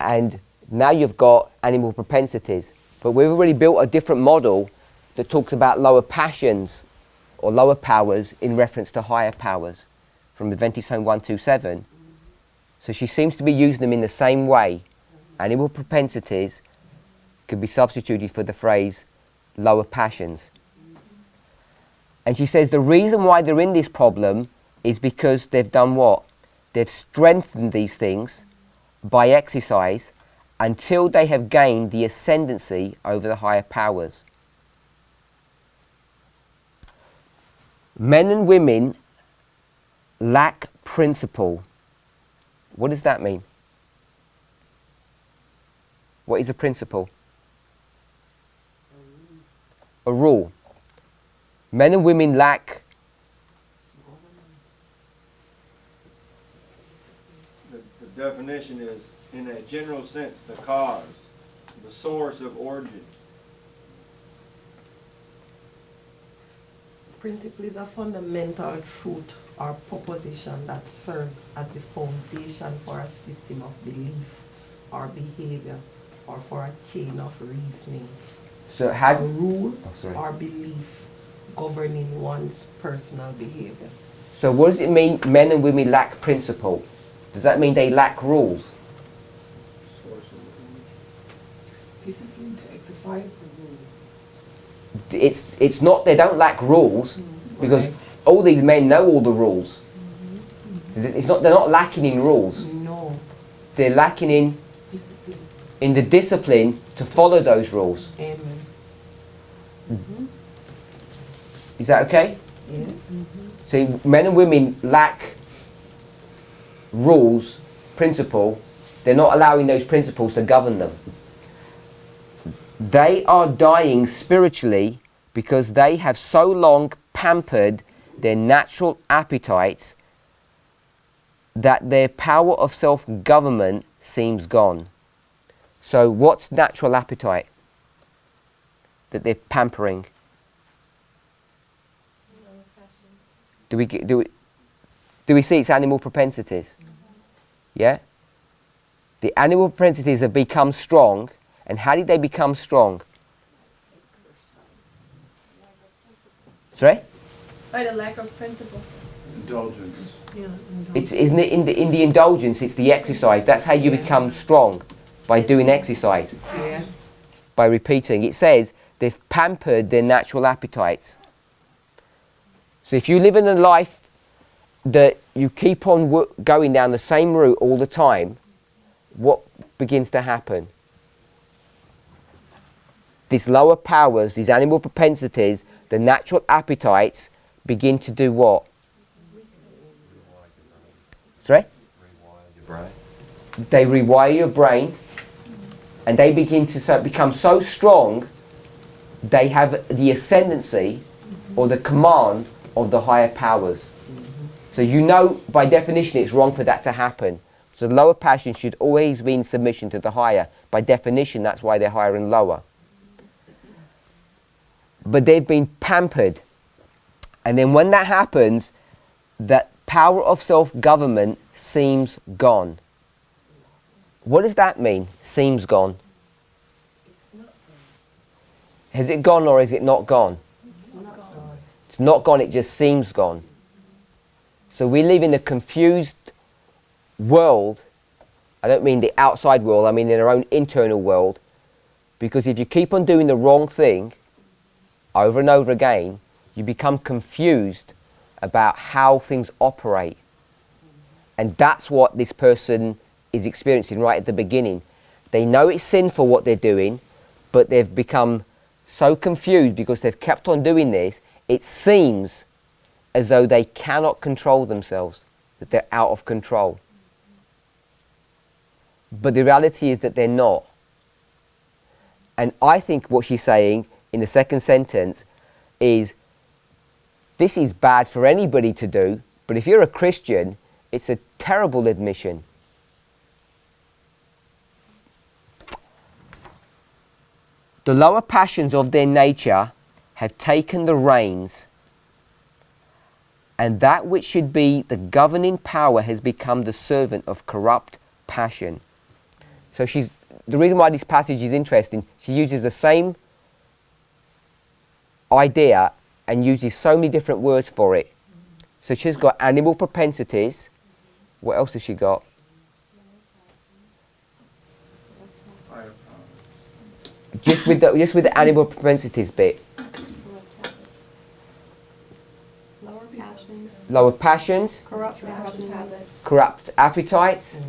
S1: and now you've got animal propensities. But we've already built a different model that talks about lower passions or lower powers in reference to higher powers from Adventist Home 127. So she seems to be using them in the same way. Animal propensities could be substituted for the phrase lower passions. And she says the reason why they're in this problem is because they've done what? They've strengthened these things by exercise until they have gained the ascendancy over the higher powers. Men and women lack principle. What does that mean? What is a principle? A rule. Men and women lack
S5: The definition is, in a general sense, the cause, the source of origin.
S7: Principle is a fundamental truth or proposition that serves as the foundation for a system of belief or behavior or for a chain of reasoning.
S1: So
S7: A rule
S1: sorry.
S7: or belief governing one's personal behavior.
S1: So what does it mean men and women lack principle? Does that mean they lack rules?
S5: Source of
S7: Discipline to exercise the rule.
S1: It's not they don't lack rules because all these men know all the rules. So they're not lacking in rules.
S7: No.
S1: They're lacking
S7: Discipline.
S1: in the discipline to follow those rules.
S7: Amen.
S1: Is that okay?
S7: Yes.
S1: So men and women lack rules, principle. They're not allowing those principles to govern them. They are dying spiritually because they have so long pampered their natural appetites that their power of self-government seems gone. So what's natural appetite that they're pampering? Do we see its animal propensities? Yeah? The animal propensities have become strong, and how did they become strong? Sorry?
S4: By the lack of principle.
S6: Indulgence.
S10: Yeah,
S1: Isn't it in the indulgence? It's the exercise. That's how you become strong, by doing exercise,
S7: Yeah.
S1: by repeating. It says they've pampered their natural appetites. So if you live in a life that you keep on going down the same route all the time, what begins to happen? These lower powers, these animal propensities, the natural appetites begin to do what? Sorry? They rewire your brain, and they begin to become so strong, they have the ascendancy or the command of the higher powers. So you know, by definition, it's wrong for that to happen. So the lower passions should always be in submission to the higher. By definition, that's why they're higher and lower. But they've been pampered. And then when that happens, that power of self-government seems gone. What does that mean, seems gone? Has it gone or is it not gone? It's not gone, it just seems gone. So we live in a confused world. I don't mean the outside world, I mean in our own internal world. Because if you keep on doing the wrong thing over and over again, you become confused about how things operate. And that's what this person is experiencing right at the beginning. They know it's sinful what they're doing, but they've become so confused because they've kept on doing this, it seems as though they cannot control themselves, that they're out of control. But the reality is that they're not. And I think what she's saying in the second sentence is, this is bad for anybody to do, but if you're a Christian, it's a terrible admission. The lower passions of their nature have taken the reins, and that which should be the governing power has become the servant of corrupt passion. So the reason why this passage is interesting, she uses the same idea and uses so many different words for it. So she's got animal propensities. What else has she got? Just with the animal propensities bit.
S11: Lower passions.
S1: Lower passions.
S11: Corrupt passions.
S1: Corrupt appetites.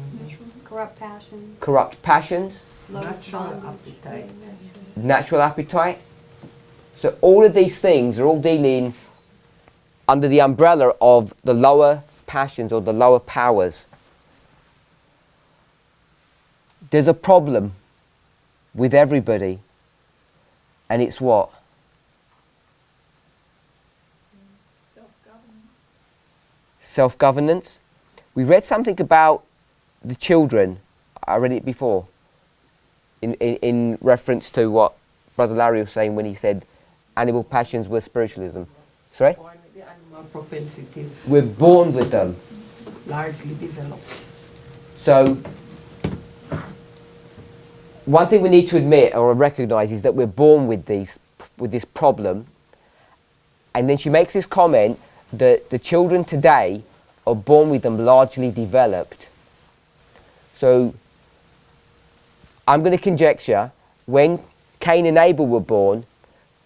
S11: Corrupt passions.
S1: Corrupt passions.
S7: Natural appetites.
S1: Natural appetite. So all of these things are all dealing under the umbrella of the lower passions or the lower powers. There's a problem with everybody, and it's what? Self-governance. We read something about the children. I read it before in reference to what Brother Larry was saying when he said animal passions were spiritualism. Sorry?
S7: Born with the animal propensities.
S1: We're born with them.
S7: Largely developed.
S1: So, one thing we need to admit or recognise is that we're born with this problem. And then she makes this comment that the children today are born with them largely developed. So, I'm going to conjecture, when Cain and Abel were born,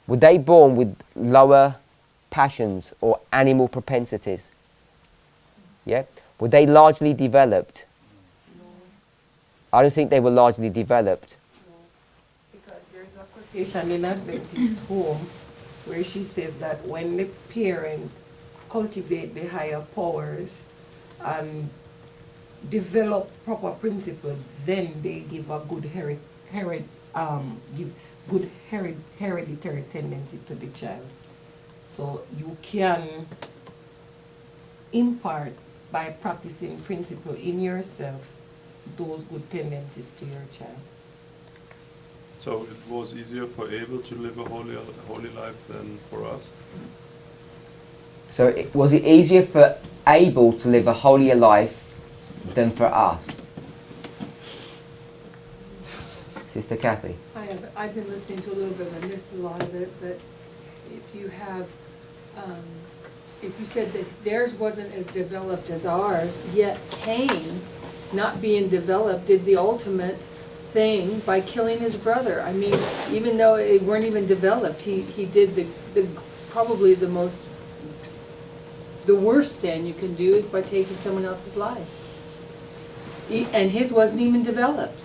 S1: were they born with lower passions or animal propensities? Yeah? Were they largely developed?
S7: No.
S1: I don't think they were largely developed.
S7: No. Because there's a quotation in Adventist Home where she says that when the parent cultivate the higher powers and develop proper principles, then they give a good hereditary tendency to the child. So you can impart, by practicing principle in yourself, those good tendencies to your child.
S12: So it was easier for Abel to live a holy life than for us?
S1: So was it easier for Abel to live a holier life than for us? Sister Kathy?
S13: I've been listening to a little bit, I missed a lot of it, but if you have, if you said that theirs wasn't as developed as ours, yet Cain, not being developed, did the ultimate thing by killing his brother. I mean, even though it weren't even developed, he did the probably the worst sin you can do is by taking someone else's life. And his wasn't even developed.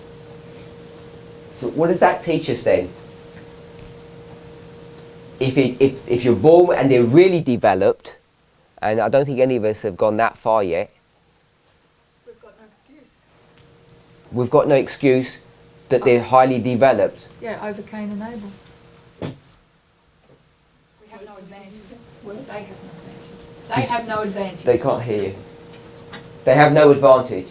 S1: So what does that teach us then? If you're born and they're really developed, and I don't think any of us have gone that far yet,
S13: We've got no excuse.
S1: we've got no excuse that they're highly developed.
S4: Yeah, over Cain and Abel.
S3: We have no advantage.
S4: Well, they have no advantage. They have no advantage.
S1: They can't hear you. They have no advantage.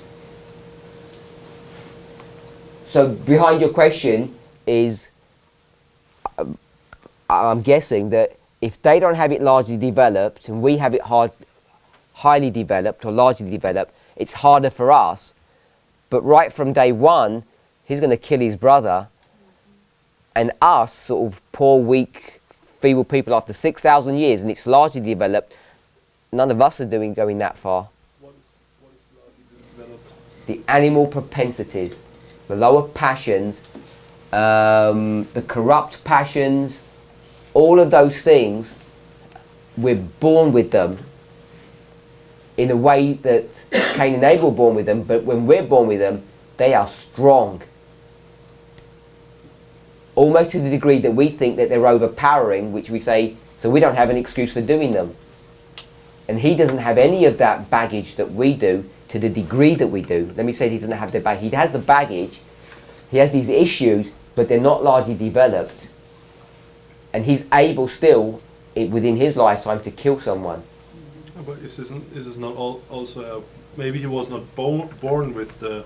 S1: So behind your question is, I'm guessing that if they don't have it largely developed and we have it highly developed or largely developed, it's harder for us. But right from day one, he's going to kill his brother, and us, sort of poor, weak, feeble people after 6,000 years, and it's largely developed, none of us are going that far.
S12: What is largely developed?
S1: The animal propensities, the lower passions, the corrupt passions, all of those things, we're born with them in a way that Cain and Abel were born with them, but when we're born with them, they are strong. Almost to the degree that we think that they're overpowering, which we say, so we don't have an excuse for doing them. And he doesn't have any of that baggage that we do to the degree that we do. Let me say he doesn't have the baggage. He has the baggage, he has these issues, but they're not largely developed. And he's able still, within his lifetime, to kill someone.
S12: But is this not also maybe he was not born with the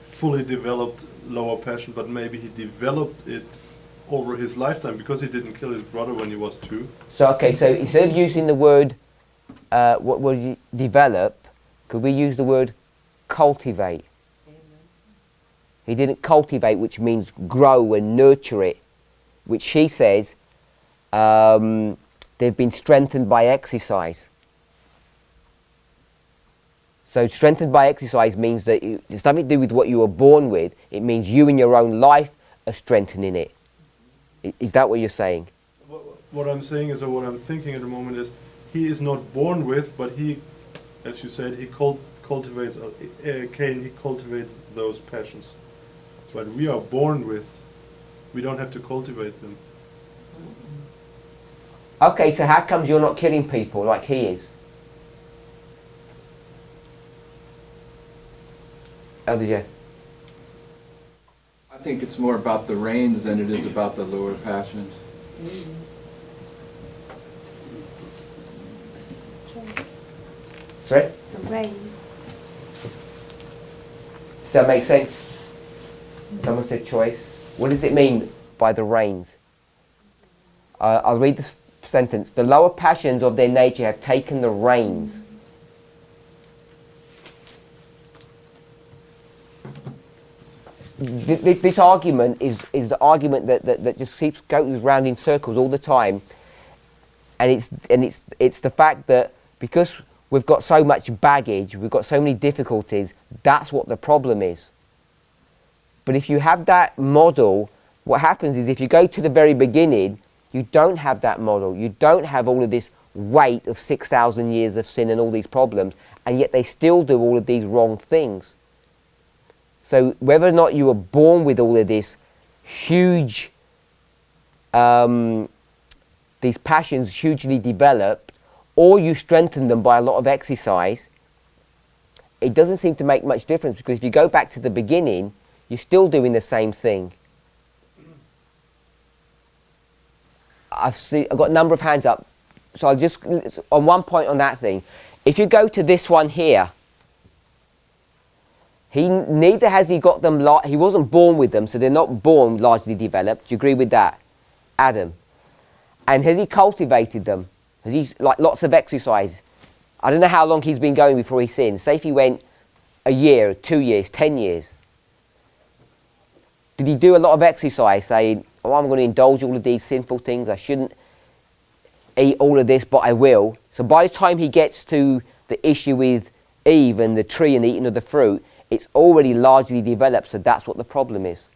S12: fully developed lower passion, but maybe he developed it over his lifetime because he didn't kill his brother when he was 2.
S1: So okay, so instead of using the word what word develop, could we use the word cultivate? He didn't cultivate, which means grow and nurture it, which she says they've been strengthened by exercise. So strengthened by exercise means that it's nothing to do with what you were born with. It means you in your own life are strengthening it. Is that what you're saying?
S12: What I'm saying is, or what I'm thinking at the moment is, he is not born with, but he, as you said, he cultivates, Cain, he cultivates those passions. But we are born with, we don't have to cultivate them.
S1: Okay, so how comes you're not killing people like he is? Elder J.
S6: I think it's more about the reins than it is about the lower passions.
S1: Sorry?
S9: The reins.
S1: Does that make sense? Someone said choice. What does it mean by the reins? I'll read the sentence. The lower passions of their nature have taken the reins. This argument is the argument that just goes round in circles all the time, and it's the fact that because we've got so much baggage, we've got so many difficulties, that's what the problem is. But if you have that model, what happens is if you go to the very beginning, you don't have that model. You don't have all of this weight of 6,000 years of sin and all these problems, and yet they still do all of these wrong things. So whether or not you were born with all of this huge, these passions hugely developed, or you strengthen them by a lot of exercise, it doesn't seem to make much difference, because if you go back to the beginning, you're still doing the same thing. I've got a number of hands up, so I'll just, on one point on that thing, if you go to this one here, neither has he got them, he wasn't born with them, so they're not born largely developed. Do you agree with that, Adam? And has he cultivated them? Has he, like, lots of exercise? I don't know how long he's been going before he sinned. Say if he went a year, 2 years, 10 years. Did he do a lot of exercise saying, oh, I'm going to indulge all of these sinful things, I shouldn't eat all of this, but I will. So by the time he gets to the issue with Eve and the tree and the eating of the fruit, it's already largely developed, so that's what the problem is.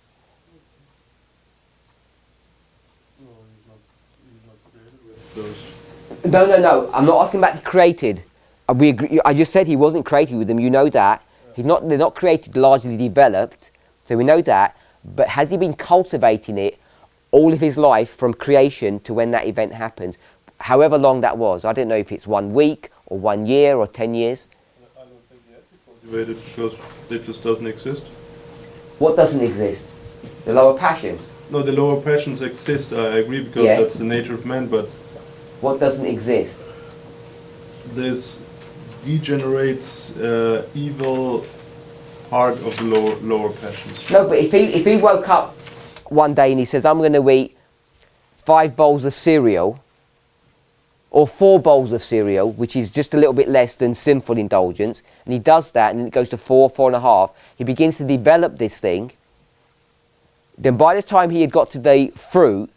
S1: No, I'm not asking about the created. We agree, I just said he wasn't created with them, you know that. They're not created, largely developed, so we know that. But has he been cultivating it all of his life from creation to when that event happened? However long that was. I don't know if it's 1 week or 1 year or 10 years.
S12: I don't think he has to cultivate it because it just doesn't exist.
S1: What doesn't exist? The lower passions?
S12: No, the lower passions exist, I agree, because that's the nature of man, but...
S1: What doesn't exist?
S12: This degenerates evil part of the lower passions.
S1: No, but if he woke up one day and he says, I'm going to eat 5 bowls of cereal, or 4 bowls of cereal, which is just a little bit less than sinful indulgence, and he does that, and then it goes to 4, 4.5, he begins to develop this thing, then by the time he had got to the fruit,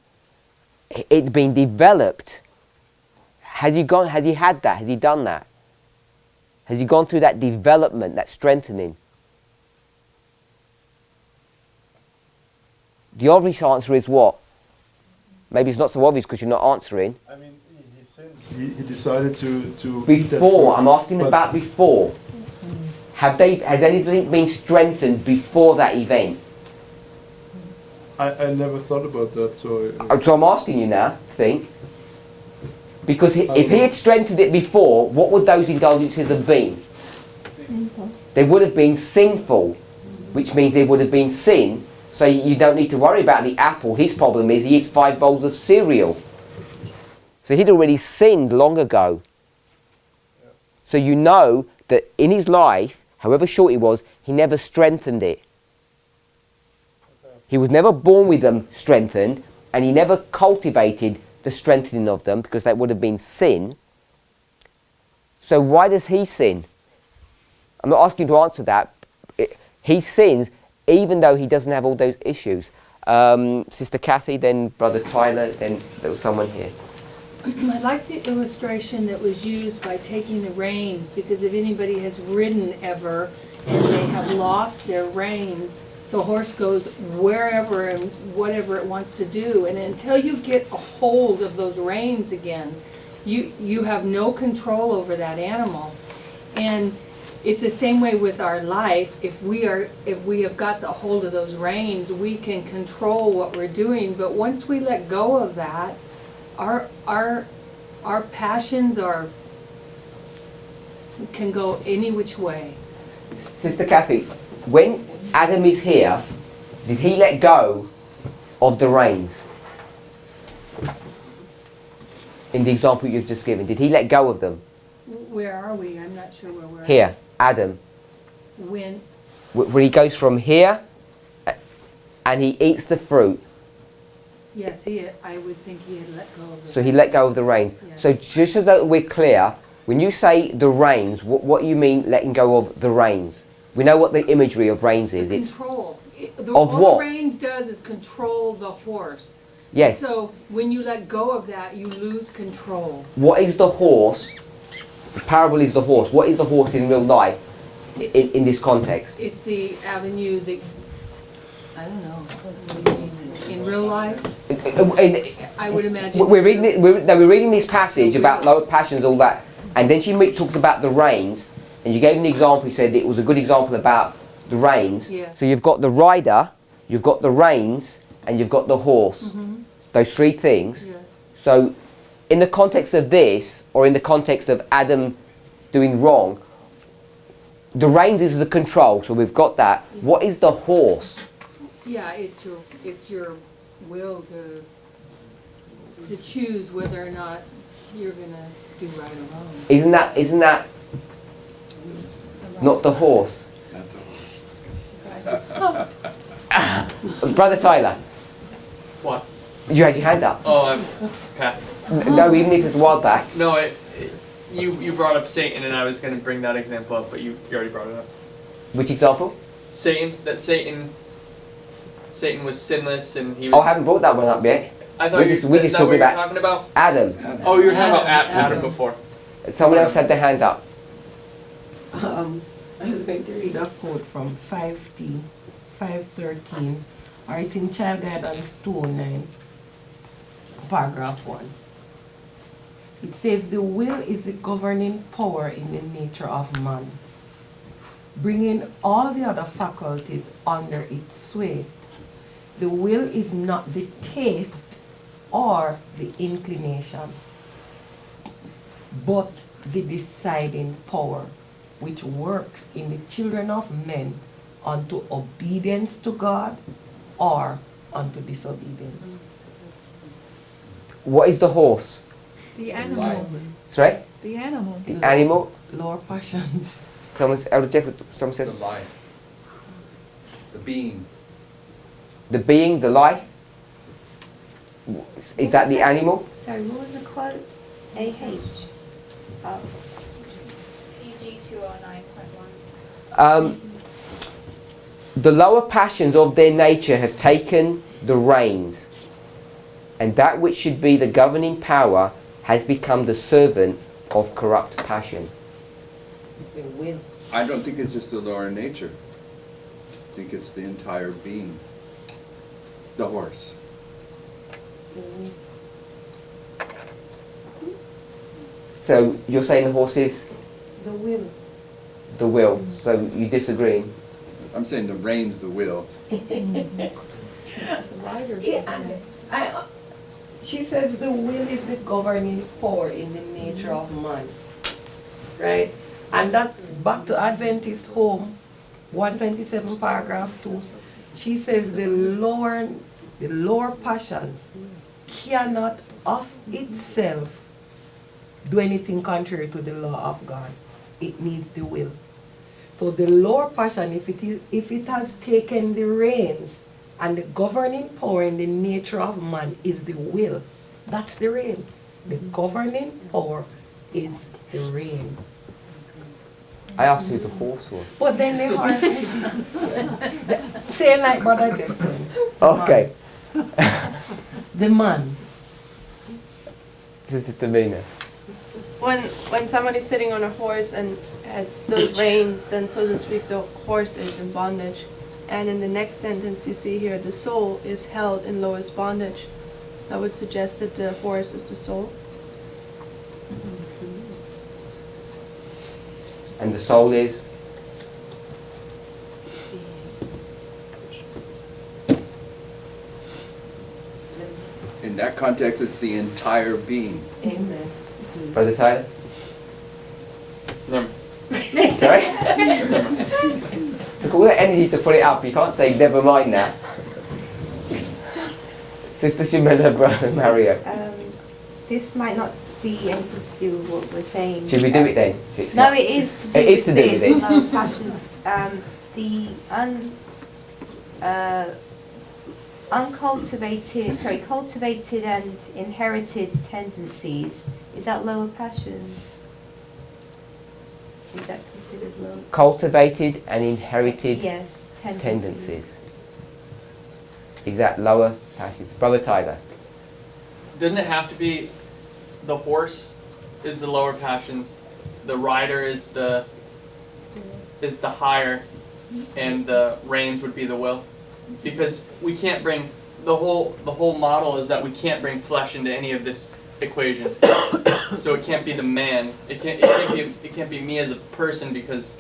S1: it'd been developed. Has he had that? Has he done that? Has he gone through that development, that strengthening? The obvious answer is what? Maybe it's not so obvious because you're not answering.
S12: I mean, he decided to
S1: before. I'm asking about before. Has anything been strengthened before that event?
S12: I never thought about that, so
S1: I'm asking you now. Think. Because if he had strengthened it before, what would those indulgences have been? They would have been sinful, which means they would have been sin. So you don't need to worry about the apple. His problem is he eats 5 bowls of cereal. So he'd already sinned long ago. So you know that in his life, however short it was, he never strengthened it. He was never born with them strengthened, and he never cultivated the strengthening of them, because that would have been sin. So why does he sin? I'm not asking you to answer that. He sins even though he doesn't have all those issues. Sister Kathy, then Brother Tyler, then there was someone here.
S13: I like the illustration that was used by taking the reins, because if anybody has ridden ever and they have lost their reins, the horse goes wherever and whatever it wants to do, and until you get a hold of those reins again, you have no control over that animal. And it's the same way with our life. If we have got the hold of those reins, we can control what we're doing. But once we let go of that, our passions can go any which way.
S1: Sister Kathy, when Adam is here, did he let go of the reins? In the example you've just given, did he let go of them?
S13: Where are we? I'm not sure where we're at.
S1: Here, Adam.
S13: When
S1: Where he goes from here and he eats the fruit.
S13: yes, I would think he had let go of it.
S1: So he let go of the reins.
S13: Yes.
S1: So just so that we're clear, when you say the reins, what do you mean letting go of the reins? We know what the imagery of reins is. It's
S13: Control.
S1: Of
S13: All
S1: what?
S13: the reins does is control the horse.
S1: yes.
S13: So when you let go of that, you lose control.
S1: What is the horse? The parable is the horse. What is the horse in real life in this context?
S13: It's the avenue that, I don't know, what do you mean? In real life, I would imagine.
S1: We're reading this passage about lower passions, all that, and then she talks about the reins, and you gave an example. You said it was a good example about the reins.
S13: Yeah.
S1: So you've got the rider, you've got the reins, and you've got the horse.
S13: Mhm.
S1: Those 3 things.
S13: Yes.
S1: So, in the context of this, or in the context of Adam doing wrong, the reins is the control. So we've got that. What is the horse?
S13: Yeah, it's your will to choose whether or not you're gonna do right or wrong.
S1: Isn't that not the horse? Brother Tyler.
S14: What?
S1: You had your hand up.
S14: Oh, I'm Pat.
S1: No, even if it's a while back.
S14: No, you brought up Satan, and I was going to bring that example up, but you already brought it up.
S1: Which example?
S14: Satan was sinless, and he was.
S1: Oh, I haven't brought that one up yet.
S14: I thought
S1: we're
S14: you
S1: just
S14: is that
S1: talking
S14: what you're
S1: about
S14: talking about?
S1: Adam.
S14: Oh, you were talking about
S7: Adam.
S14: Adam before.
S1: Someone else had their hand up.
S7: I was going to read a quote from 5T, 513, or it's in Child Guidance 209, paragraph 1. It says, the will is the governing power in the nature of man, bringing all the other faculties under its sway. The will is not the taste or the inclination, but the deciding power, which works in the children of men unto obedience to God or unto disobedience.
S1: What is the horse?
S4: The animal.
S1: Sorry?
S4: The animal.
S1: The animal?
S7: Lower passions.
S1: Elder Jeff, someone said?
S6: The life. The being.
S1: The being, the life? Is that the animal?
S2: Sorry, what was the quote? AH. Oh.
S3: CG 209.1.
S1: The lower passions of their nature have taken the reins, and that which should be the governing power has become the servant of corrupt passion.
S7: The will.
S6: I don't think it's just the lower nature. I think it's the entire being. The horse.
S1: So you're saying the horse is
S7: The will.
S1: the will, so you disagree?
S6: I'm saying the reins, the will.
S7: She says the will is the governing power in the nature of man, right? And that's back to Adventist Home, 127 paragraph 2. She says the lower passions cannot of itself do anything contrary to the law of God. It needs the will. So the lower passion, if it has taken the reins, and the governing power in the nature of man is the will, that's the rein. The governing power is the rein.
S1: I asked who the horse was.
S7: But then the horse, say like brother different.
S1: Okay.
S7: The man.
S1: This is Tamina.
S15: When somebody's sitting on a horse and has those reins, then so to speak, the horse is in bondage. And in the next sentence you see here, the soul is held in lowest bondage. So I would suggest that the horse is the soul.
S1: And the soul is?
S6: In that context, it's the entire being.
S7: Amen.
S1: Brother Tyler?
S14: No.
S1: Sorry? Took all the energy to put it up, you can't say never mind now. Sister Shimona, Brother Mario.
S2: This might not be anything to do with what we're saying.
S1: Should we do it then? If it's
S2: No,
S1: not?
S2: it is to do
S1: It is to
S2: with
S1: do with
S2: this,
S1: it.
S2: lower passions. The cultivated and inherited tendencies, is that lower passions? Is that considered low?
S1: Cultivated and inherited
S2: Yes,
S1: tendencies. Is that lower passions? Brother Tyler.
S14: Doesn't it have to be the horse is the lower passions, the rider is the higher, and the reins would be the will? Because we can't bring the whole model is that we can't bring flesh into any of this equation. So it can't be the man. It can't be me as a person, because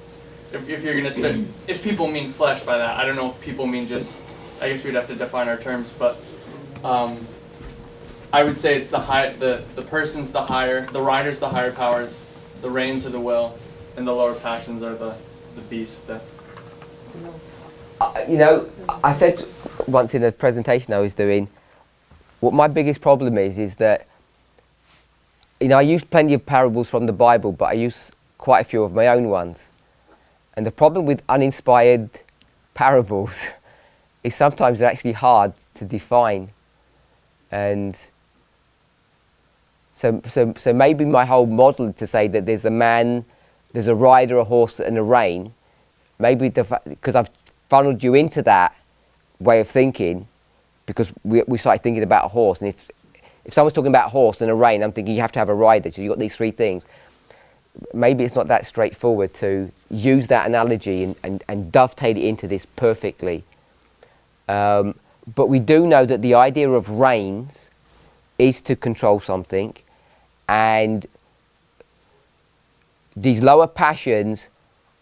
S14: if you're gonna start, if people mean flesh by that, I don't know if people mean just, I guess we'd have to define our terms, but I would say it's the person's the higher, the rider's the higher powers, the reins are the will, and the lower passions are the beast.
S1: I said once in a presentation I was doing, what my biggest problem is that, I use plenty of parables from the Bible, but I use quite a few of my own ones. And the problem with uninspired parables is sometimes they're actually hard to define. And So maybe my whole model to say that there's a man, there's a rider, a horse, and a rein. Maybe because I've funneled you into that way of thinking, because we started thinking about a horse, and if someone's talking about a horse and a rein, I'm thinking you have to have a rider. So you've got these three things. Maybe it's not that straightforward to use that analogy and dovetail it into this perfectly. But we do know that the idea of reins is to control something, and these lower passions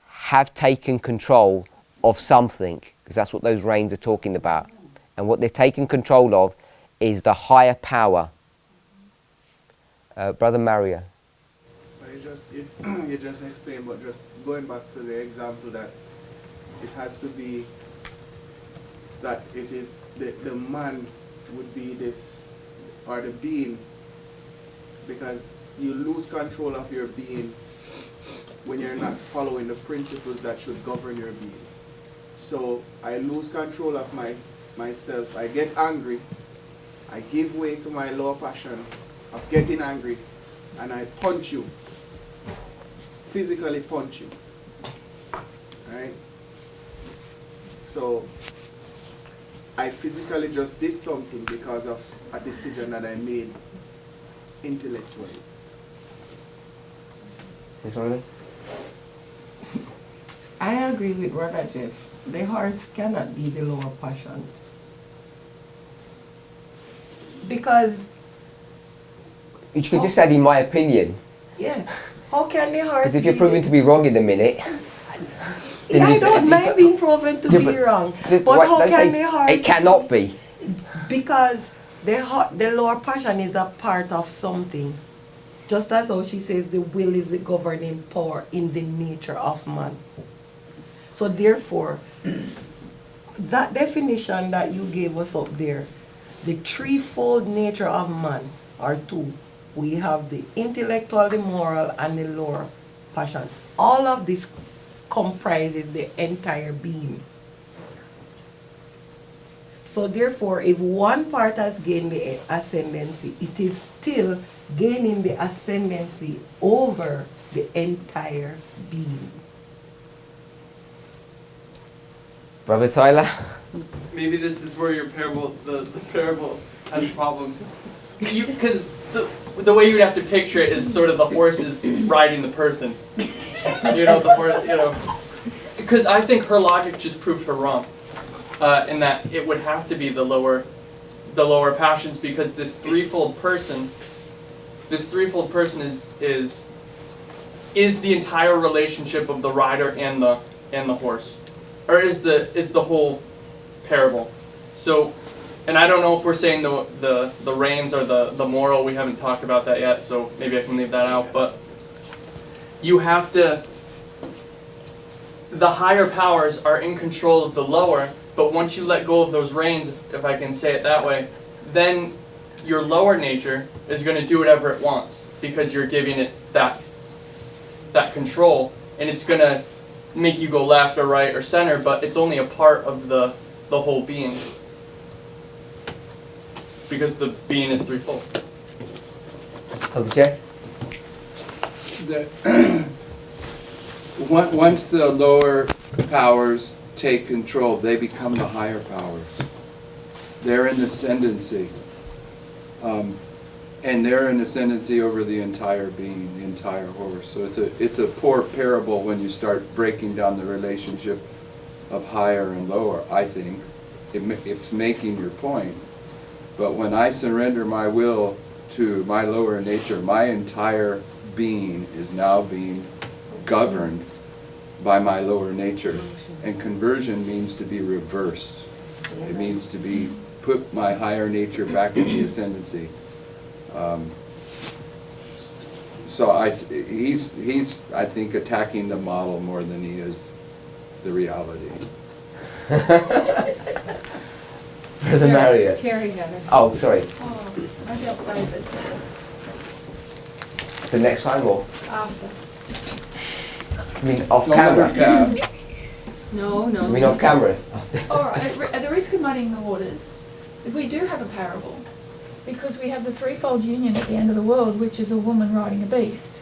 S1: have taken control of something, because that's what those reins are talking about. And what they're taking control of is the higher power. Brother Mario.
S8: You just explained, but just going back to the example that it has to be that it is the man would be this, or the being, because you lose control of your being when you're not following the principles that should govern your being. So I lose control of myself. I get angry. I give way to my lower passion of getting angry, and I punch you. Physically punch you. Right? So I physically just did something because of a decision that I made intellectually.
S7: I agree with Brother Jeff. The horse cannot be the lower passion. Because
S1: You could just say in my opinion.
S7: yeah, how can the horse
S1: Because if you're
S7: be
S1: proving to be wrong in a minute.
S7: Yeah, I don't mind being proven to be wrong. But how can the horse
S1: it cannot be.
S7: Because the lower passion is a part of something. Just as how she says the will is the governing power in the nature of man. So therefore, that definition that you gave us up there, the threefold nature of man are two. We have the intellectual, the moral, and the lower passion. All of this comprises the entire being. So therefore, if one part has gained the ascendancy, it is still gaining the ascendancy over the entire being.
S1: Brother Tyler?
S14: Maybe this is where your parable, the parable has problems. Because the way you would have to picture it is sort of the horse is riding the person. The horse, Because I think her logic just proved her wrong. In that it would have to be the lower passions, because this threefold person is the entire relationship of the rider and the horse, or is the whole parable. So, and I don't know if we're saying the reins are the moral. We haven't talked about that yet, so maybe I can leave that out. But you have to. The higher powers are in control of the lower, but once you let go of those reins, if I can say it that way, then your lower nature is going to do whatever it wants, because you're giving it that control, and it's going to make you go left or right or center, but it's only a part of the whole being, because the being is threefold.
S1: Okay.
S6: Once the lower powers take control, they become the higher powers. They're in ascendancy. And they're in ascendancy over the entire being, the entire horse. So it's a poor parable when you start breaking down the relationship of higher and lower, I think. It's making your point. But when I surrender my will to my lower nature, my entire being is now being governed by my lower nature. And conversion means to be reversed. It means to be put my higher nature back in the ascendancy. So he's I think attacking the model more than he is the reality.
S1: Brother Mario.
S13: Terry got her.
S1: Oh, sorry.
S13: Oh, maybe I'll save it
S1: The next time, or?
S13: after.
S1: I mean, off
S6: Don't let her
S1: camera.
S6: pass.
S13: No, no.
S1: I mean, off camera.
S4: All right, at the risk of muddying the waters, if we do have a parable, Because we have the threefold union at the end of the world, which is a woman riding a beast.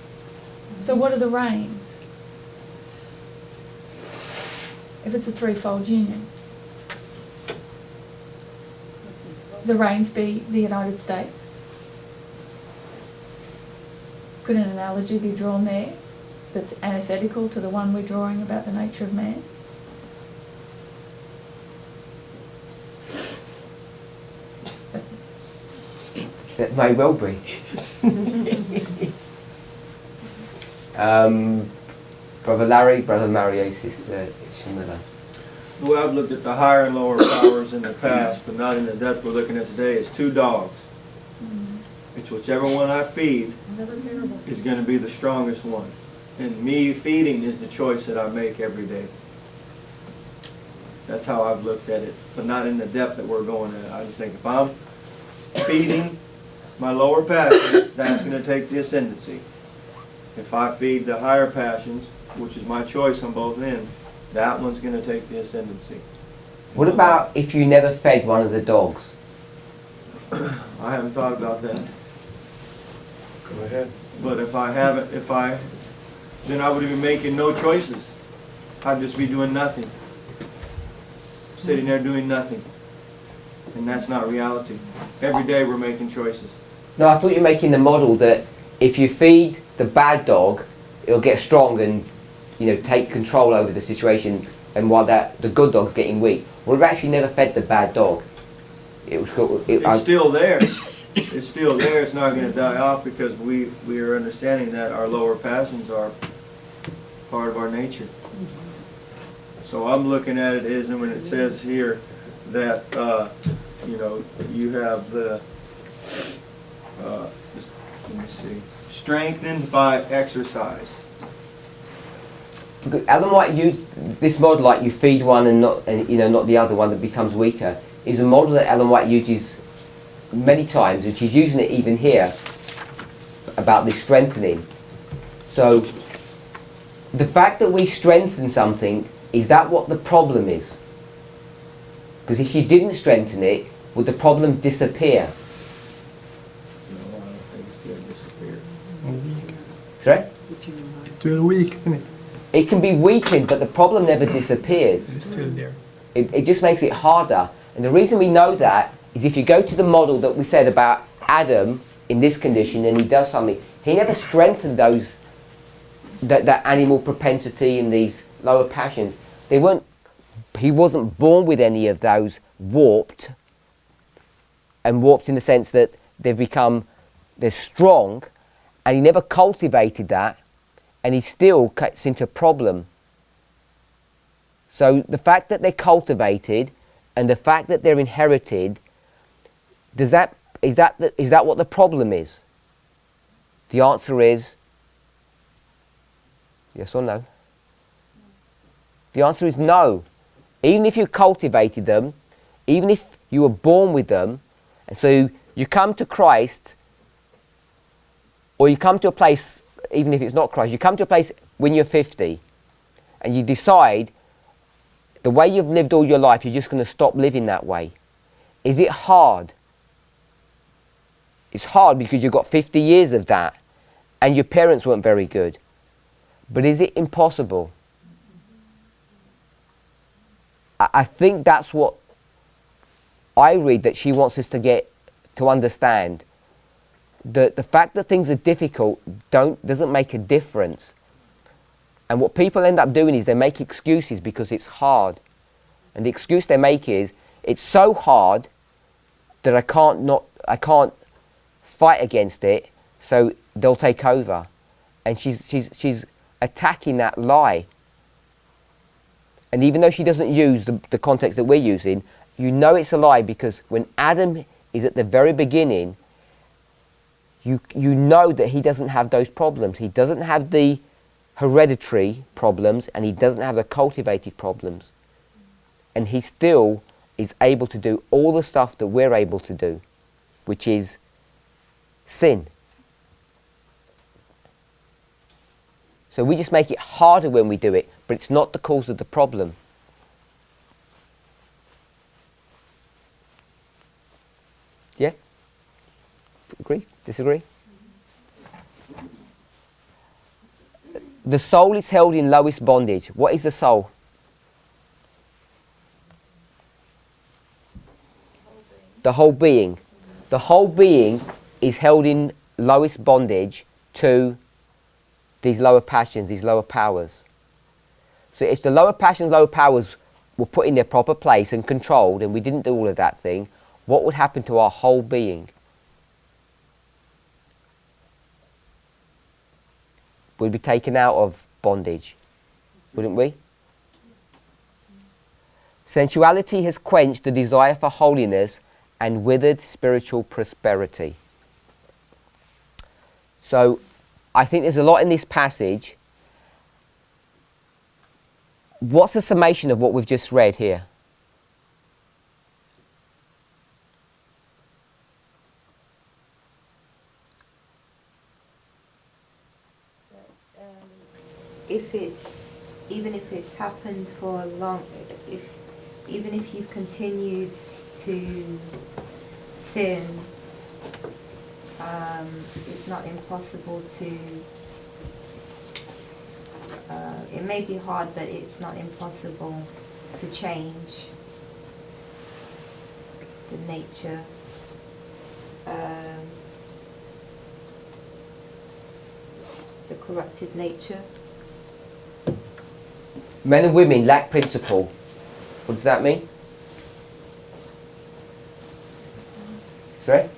S4: So what are the reigns? If it's a threefold union. The reigns be the United States. Could an analogy be drawn there that's antithetical to the one we're drawing about the nature of man?
S1: That may well be. Brother Larry, Brother Mario, Sister Shamila.
S5: The way I've looked at the higher and lower powers in the past, but not in the depth we're looking at today, is two dogs. It's whichever one I feed
S13: Another parable.
S5: is going to be the strongest one. And me feeding is the choice that I make every day. That's how I've looked at it, but not in the depth that we're going at. I just think if I'm feeding my lower passion, that's going to take the ascendancy. If I feed the higher passions, which is my choice on both ends, that one's going to take the ascendancy.
S1: What about if you never fed one of the dogs?
S5: I haven't thought about that.
S6: Go ahead.
S5: But if I haven't, then I would be making no choices. I'd just be doing nothing. Sitting there doing nothing. And that's not reality. Every day we're making choices.
S1: No, I thought you were making the model that if you feed the bad dog, it'll get strong and, you know, take control over the situation, and while the good dog's getting weak. What about if you never fed the bad dog?
S5: It's still there. It's still there. It's not going to die off because we are understanding that our lower passions are part of our nature. So I'm looking at it as, and when it says here that you know, you have the let me see, strengthened by exercise.
S1: Ellen White used this model, like you feed one and not the other one that becomes weaker, is a model that Ellen White uses many times, and she's using it even here about this strengthening. So the fact that we strengthen something, is that what the problem is? Because if you didn't strengthen it, would the problem disappear?
S5: No, I don't think it's going to disappear.
S1: Sorry?
S16: Too weak, isn't it?
S1: It can be weakened, but the problem never disappears.
S16: It's still there.
S1: It just makes it harder. And the reason we know that is if you go to the model that we said about Adam in this condition and he does something, he never strengthened those, that animal propensity and these lower passions. He wasn't born with any of those warped, and warped in the sense that they're strong, and he never cultivated that, and he still gets into a problem. So the fact that they're cultivated and the fact that they're inherited, is that what the problem is? The answer is yes or no. The answer is no. Even if you cultivated them, even if you were born with them, and so you come to Christ, or you come to a place, even if it's not Christ, you come to a place when you're 50, and you decide the way you've lived all your life, you're just going to stop living that way. Is it hard? It's hard because you've got 50 years of that, and your parents weren't very good. But is it impossible? I think that's what I read that she wants us to get to understand. The fact that things are difficult doesn't make a difference. And what people end up doing is they make excuses because it's hard. And the excuse they make is, it's so hard that I can't fight against it, so they'll take over. And she's attacking that lie. And even though she doesn't use the context that we're using, you know it's a lie, because when Adam is at the very beginning, you know that he doesn't have those problems. He doesn't have the hereditary problems, and he doesn't have the cultivated problems. And he still is able to do all the stuff that we're able to do, which is sin. So we just make it harder when we do it, but it's not the cause of the problem. Yeah? Agree? Disagree? The soul is held in lowest bondage. What is the soul? The whole being. The whole being is held in lowest bondage to these lower passions, these lower powers. So if the lower passions, lower powers were put in their proper place and controlled, and we didn't do all of that thing, what would happen to our whole being? We'd be taken out of bondage, wouldn't we? Sensuality has quenched the desire for holiness and withered spiritual prosperity. So, I think there's a lot in this passage. What's the summation of what we've just read here?
S2: Even if it's happened for a long, even if you've continued to sin, it's not impossible to, it may be hard, but it's not impossible to change the nature. The corrupted nature.
S1: Men and women lack principle. What does that mean? Sorry?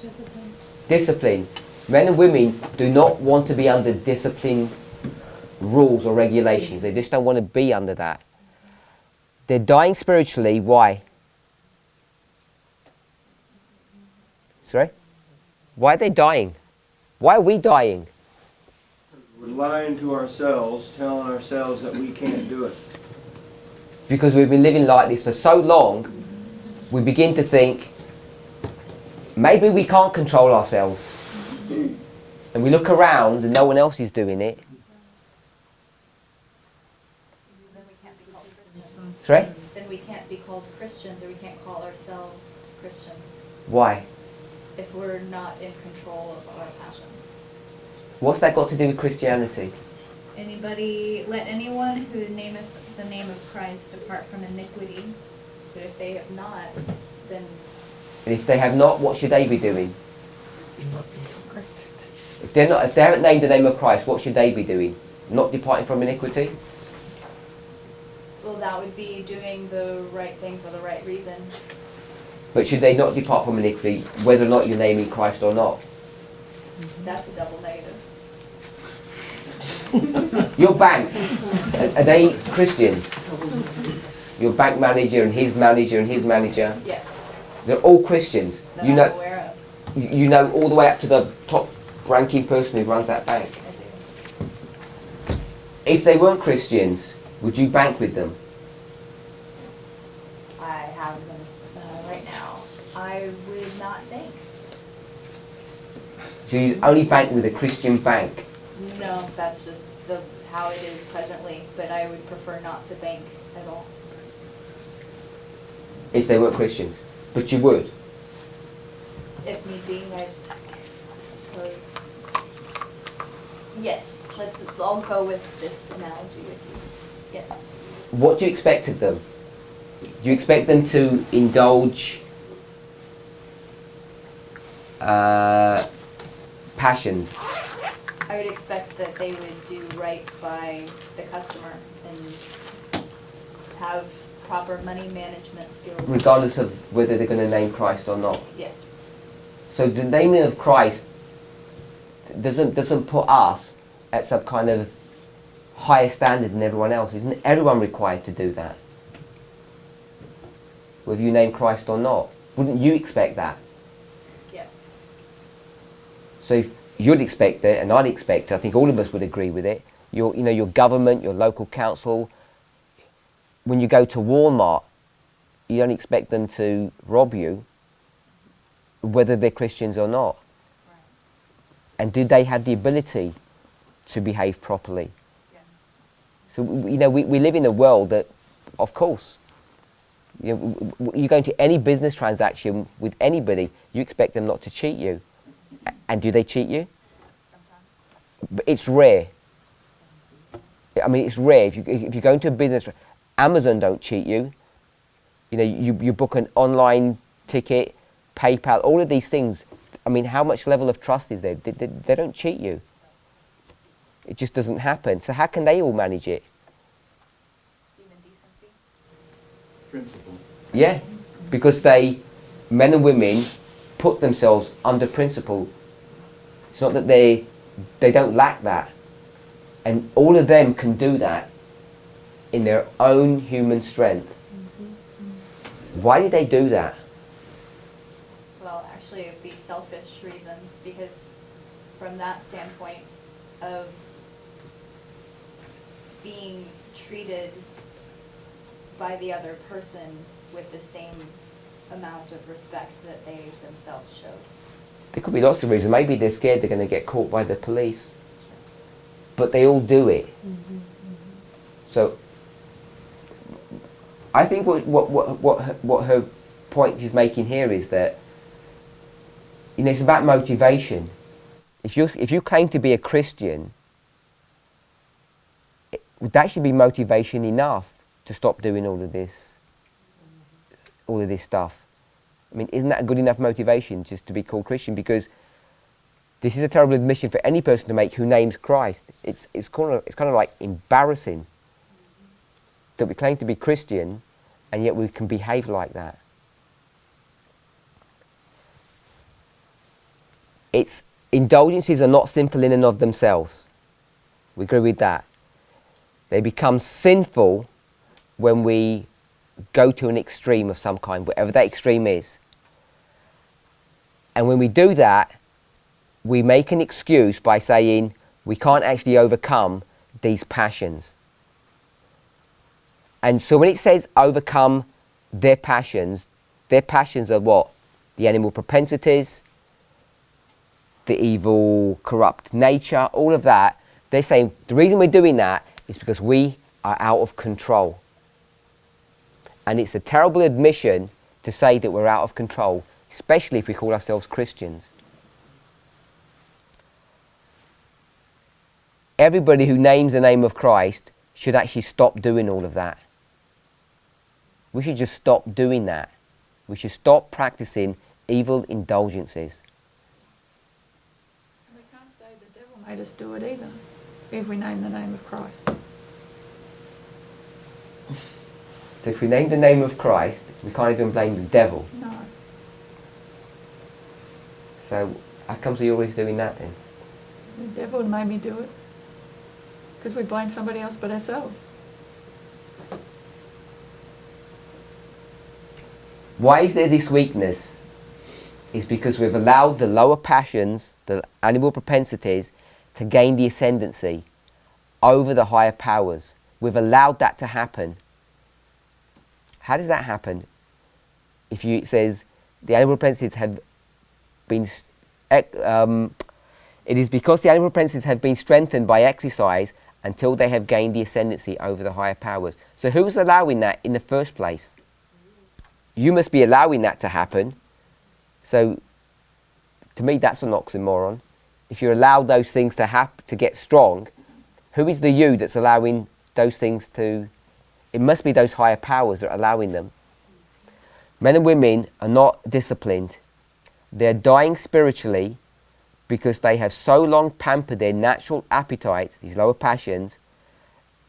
S13: Discipline.
S1: Discipline. Men and women do not want to be under discipline rules or regulations. They just don't want to be under that. They're dying spiritually. Why? Sorry? Why are they dying? Why are we dying?
S5: We're lying to ourselves, telling ourselves that we can't do it.
S1: Because we've been living like this for so long, we begin to think, maybe we can't control ourselves. And we look around and no one else is doing it.
S3: Then we can't be called Christians.
S1: Sorry?
S3: Then we can't be called Christians, or we can't call ourselves Christians
S1: Why?
S3: if we're not in control of our passions.
S1: What's that got to do with Christianity?
S3: Let anyone who nameth the name of Christ depart from iniquity, but if they have not, then
S1: And if they have not, what should they be doing? If they haven't named the name of Christ, what should they be doing? Not departing from iniquity?
S3: well, that would be doing the right thing for the right reason.
S1: But should they not depart from iniquity, whether or not you're naming Christ or not?
S3: That's a double negative.
S1: Your bank, are they Christians? Your bank manager and his manager and his manager?
S3: Yes.
S1: They're all Christians.
S3: That
S1: You
S3: I'm
S1: know,
S3: aware of.
S1: you know all the way up to the top ranking person who runs that bank.
S3: I do.
S1: If they weren't Christians, would you bank with them?
S3: I have them right now. I would not think.
S1: So you only bank with a Christian bank?
S3: No, that's just how it is presently, but I would prefer not to bank at all.
S1: If they weren't Christians. But you would?
S3: If need be, I suppose. Yes, I'll go with this analogy with you. Yes.
S1: What do you expect of them? Do you expect them to indulge passions?
S3: I would expect that they would do right by the customer and have proper money management skills.
S1: Regardless of whether they're going to name Christ or not?
S3: Yes.
S1: So the naming of Christ doesn't put us at some kind of higher standard than everyone else. Isn't everyone required to do that? Whether you name Christ or not. Wouldn't you expect that?
S3: Yes.
S1: So if you'd expect it, and I'd expect it, I think all of us would agree with it, your government, your local council, when you go to Walmart, you don't expect them to rob you, whether they're Christians or not.
S3: Right.
S1: And do they have the ability to behave properly?
S3: Yeah.
S1: So we live in a world that, of course, you go into any business transaction with anybody, you expect them not to cheat you. And do they cheat you?
S3: Sometimes.
S1: But it's rare. I mean, it's rare. If you go into a business, Amazon don't cheat you. You know, you book an online ticket, PayPal, all of these things. I mean, how much level of trust is there? They don't cheat you. It just doesn't happen. So how can they all manage it?
S3: Human decency.
S6: Principle.
S1: Yeah, because men and women, put themselves under principle. It's not that they don't lack that. And all of them can do that in their own human strength. Why did they do that?
S3: Well, actually, it would be selfish reasons, because from that standpoint of being treated by the other person with the same amount of respect that they themselves showed.
S1: There could be lots of reasons. Maybe they're scared they're going to get caught by the police. But they all do it. So I think what her point she's making here is that, you know, it's about motivation. If you claim to be a Christian, that should be motivation enough to stop doing all of this stuff. I mean, isn't that a good enough motivation just to be called Christian? Because this is a terrible admission for any person to make who names Christ. It's kind of like embarrassing that we claim to be Christian and yet we can behave like that. Indulgences are not sinful in and of themselves. We agree with that. They become sinful when we go to an extreme of some kind, whatever that extreme is. And when we do that, we make an excuse by saying we can't actually overcome these passions. And so when it says overcome their passions are what? The animal propensities, the evil, corrupt nature, all of that. They're saying the reason we're doing that is because we are out of control. And it's a terrible admission to say that we're out of control, especially if we call ourselves Christians. Everybody who names the name of Christ should actually stop doing all of that. We should just stop doing that. We should stop practicing evil indulgences.
S4: We can't say the devil made us do it either, if we name the name of Christ.
S1: So if we name the name of Christ, we can't even blame the devil.
S4: No.
S1: So how comes you're always doing that then?
S4: The devil made me do it. Because we blame somebody else but ourselves.
S1: Why is there this weakness? It's because we've allowed the lower passions, the animal propensities, to gain the ascendancy over the higher powers. We've allowed that to happen. How does that happen? It says the animal propensities have been, it is because the animal propensities have been strengthened by exercise until they have gained the ascendancy over the higher powers. So who's allowing that in the first place? You must be allowing that to happen. So to me that's an oxymoron. If you allow those things to get strong, who is the you that's allowing those things to... It must be those higher powers that are allowing them. Men and women are not disciplined. They're dying spiritually because they have so long pampered their natural appetites, these lower passions,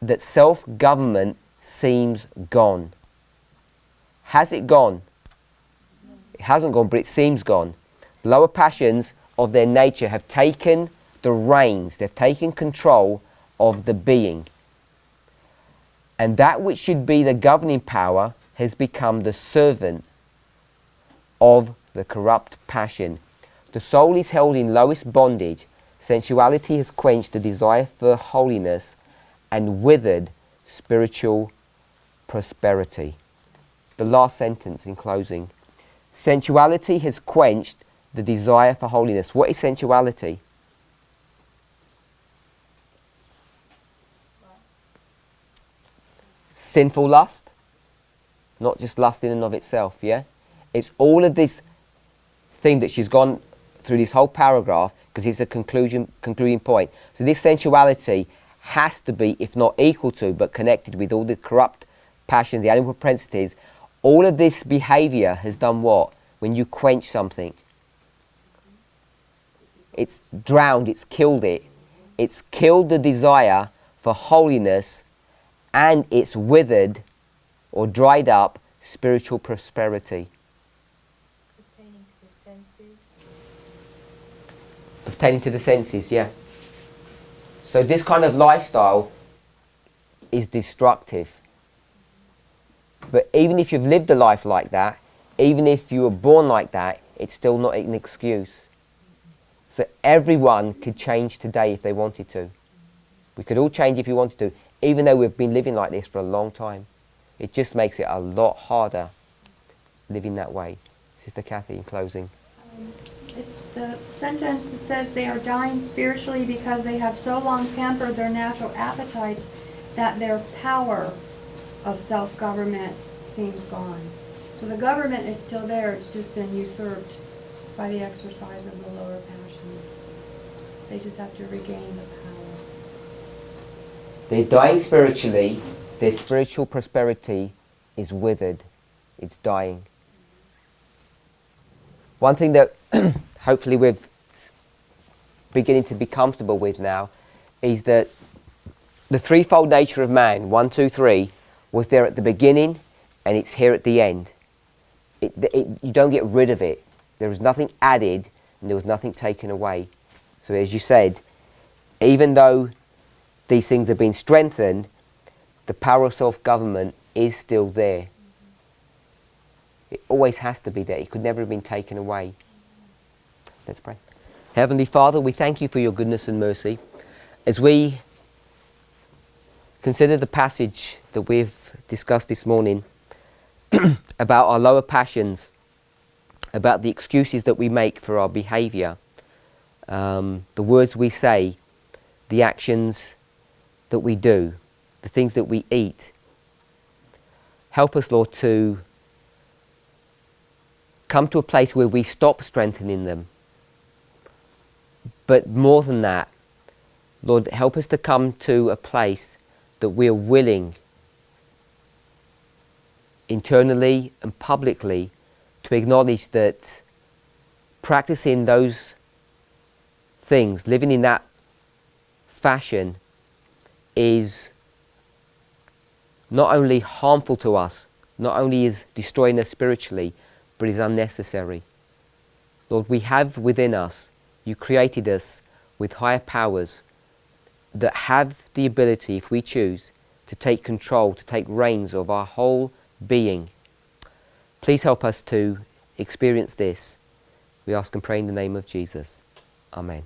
S1: that self-government seems gone. Has it gone? It hasn't gone, but it seems gone. The lower passions of their nature have taken the reins, they've taken control of the being. And that which should be the governing power has become the servant of the corrupt passion. The soul is held in lowest bondage. Sensuality has quenched the desire for holiness and withered spiritual prosperity. The last sentence in closing. Sensuality has quenched the desire for holiness. What is sensuality? Sinful lust, not just lust in and of itself, yeah? It's all of this thing that she's gone through this whole paragraph, because it's a concluding point. So this sensuality has to be, if not equal to, but connected with all the corrupt passions, the animal propensities. All of this behavior has done what? When you quench something, it's drowned, it's killed it. It's killed the desire for holiness, and it's withered or dried up spiritual prosperity.
S2: Pertaining to the senses.
S1: Pertaining to the senses, yeah. So this kind of lifestyle is destructive. But even if you've lived a life like that, even if you were born like that, it's still not an excuse. So everyone could change today if they wanted to. We could all change if we wanted to, even though we've been living like this for a long time. It just makes it a lot harder living that way. Sister Kathy, in closing.
S11: It's the sentence that says they are dying spiritually because they have so long pampered their natural appetites that their power of self-government seems gone. So the government is still there, it's just been usurped by the exercise of the lower passions. They just have to regain the power.
S1: They're dying spiritually. Their spiritual prosperity is withered. It's dying. One thing that hopefully we're beginning to be comfortable with now is that the threefold nature of man, 1, 2, 3, was there at the beginning and it's here at the end. You don't get rid of it. There was nothing added and there was nothing taken away. So as you said, even though these things have been strengthened, the power of self-government is still there. It always has to be there. It could never have been taken away. Let's pray. Heavenly Father, we thank you for your goodness and mercy. As we consider the passage that we've discussed this morning about our lower passions, about the excuses that we make for our behavior, the words we say, the actions that we do, the things that we eat. Help us, Lord, to come to a place where we stop strengthening them. But more than that, Lord, help us to come to a place that we're willing, internally and publicly, to acknowledge that practicing those things, living in that fashion, is not only harmful to us, not only is destroying us spiritually, but is unnecessary. Lord, we have within us, you created us with higher powers that have the ability, if we choose, to take control, to take reins of our whole being. Please help us to experience this. We ask and pray in the name of Jesus. Amen.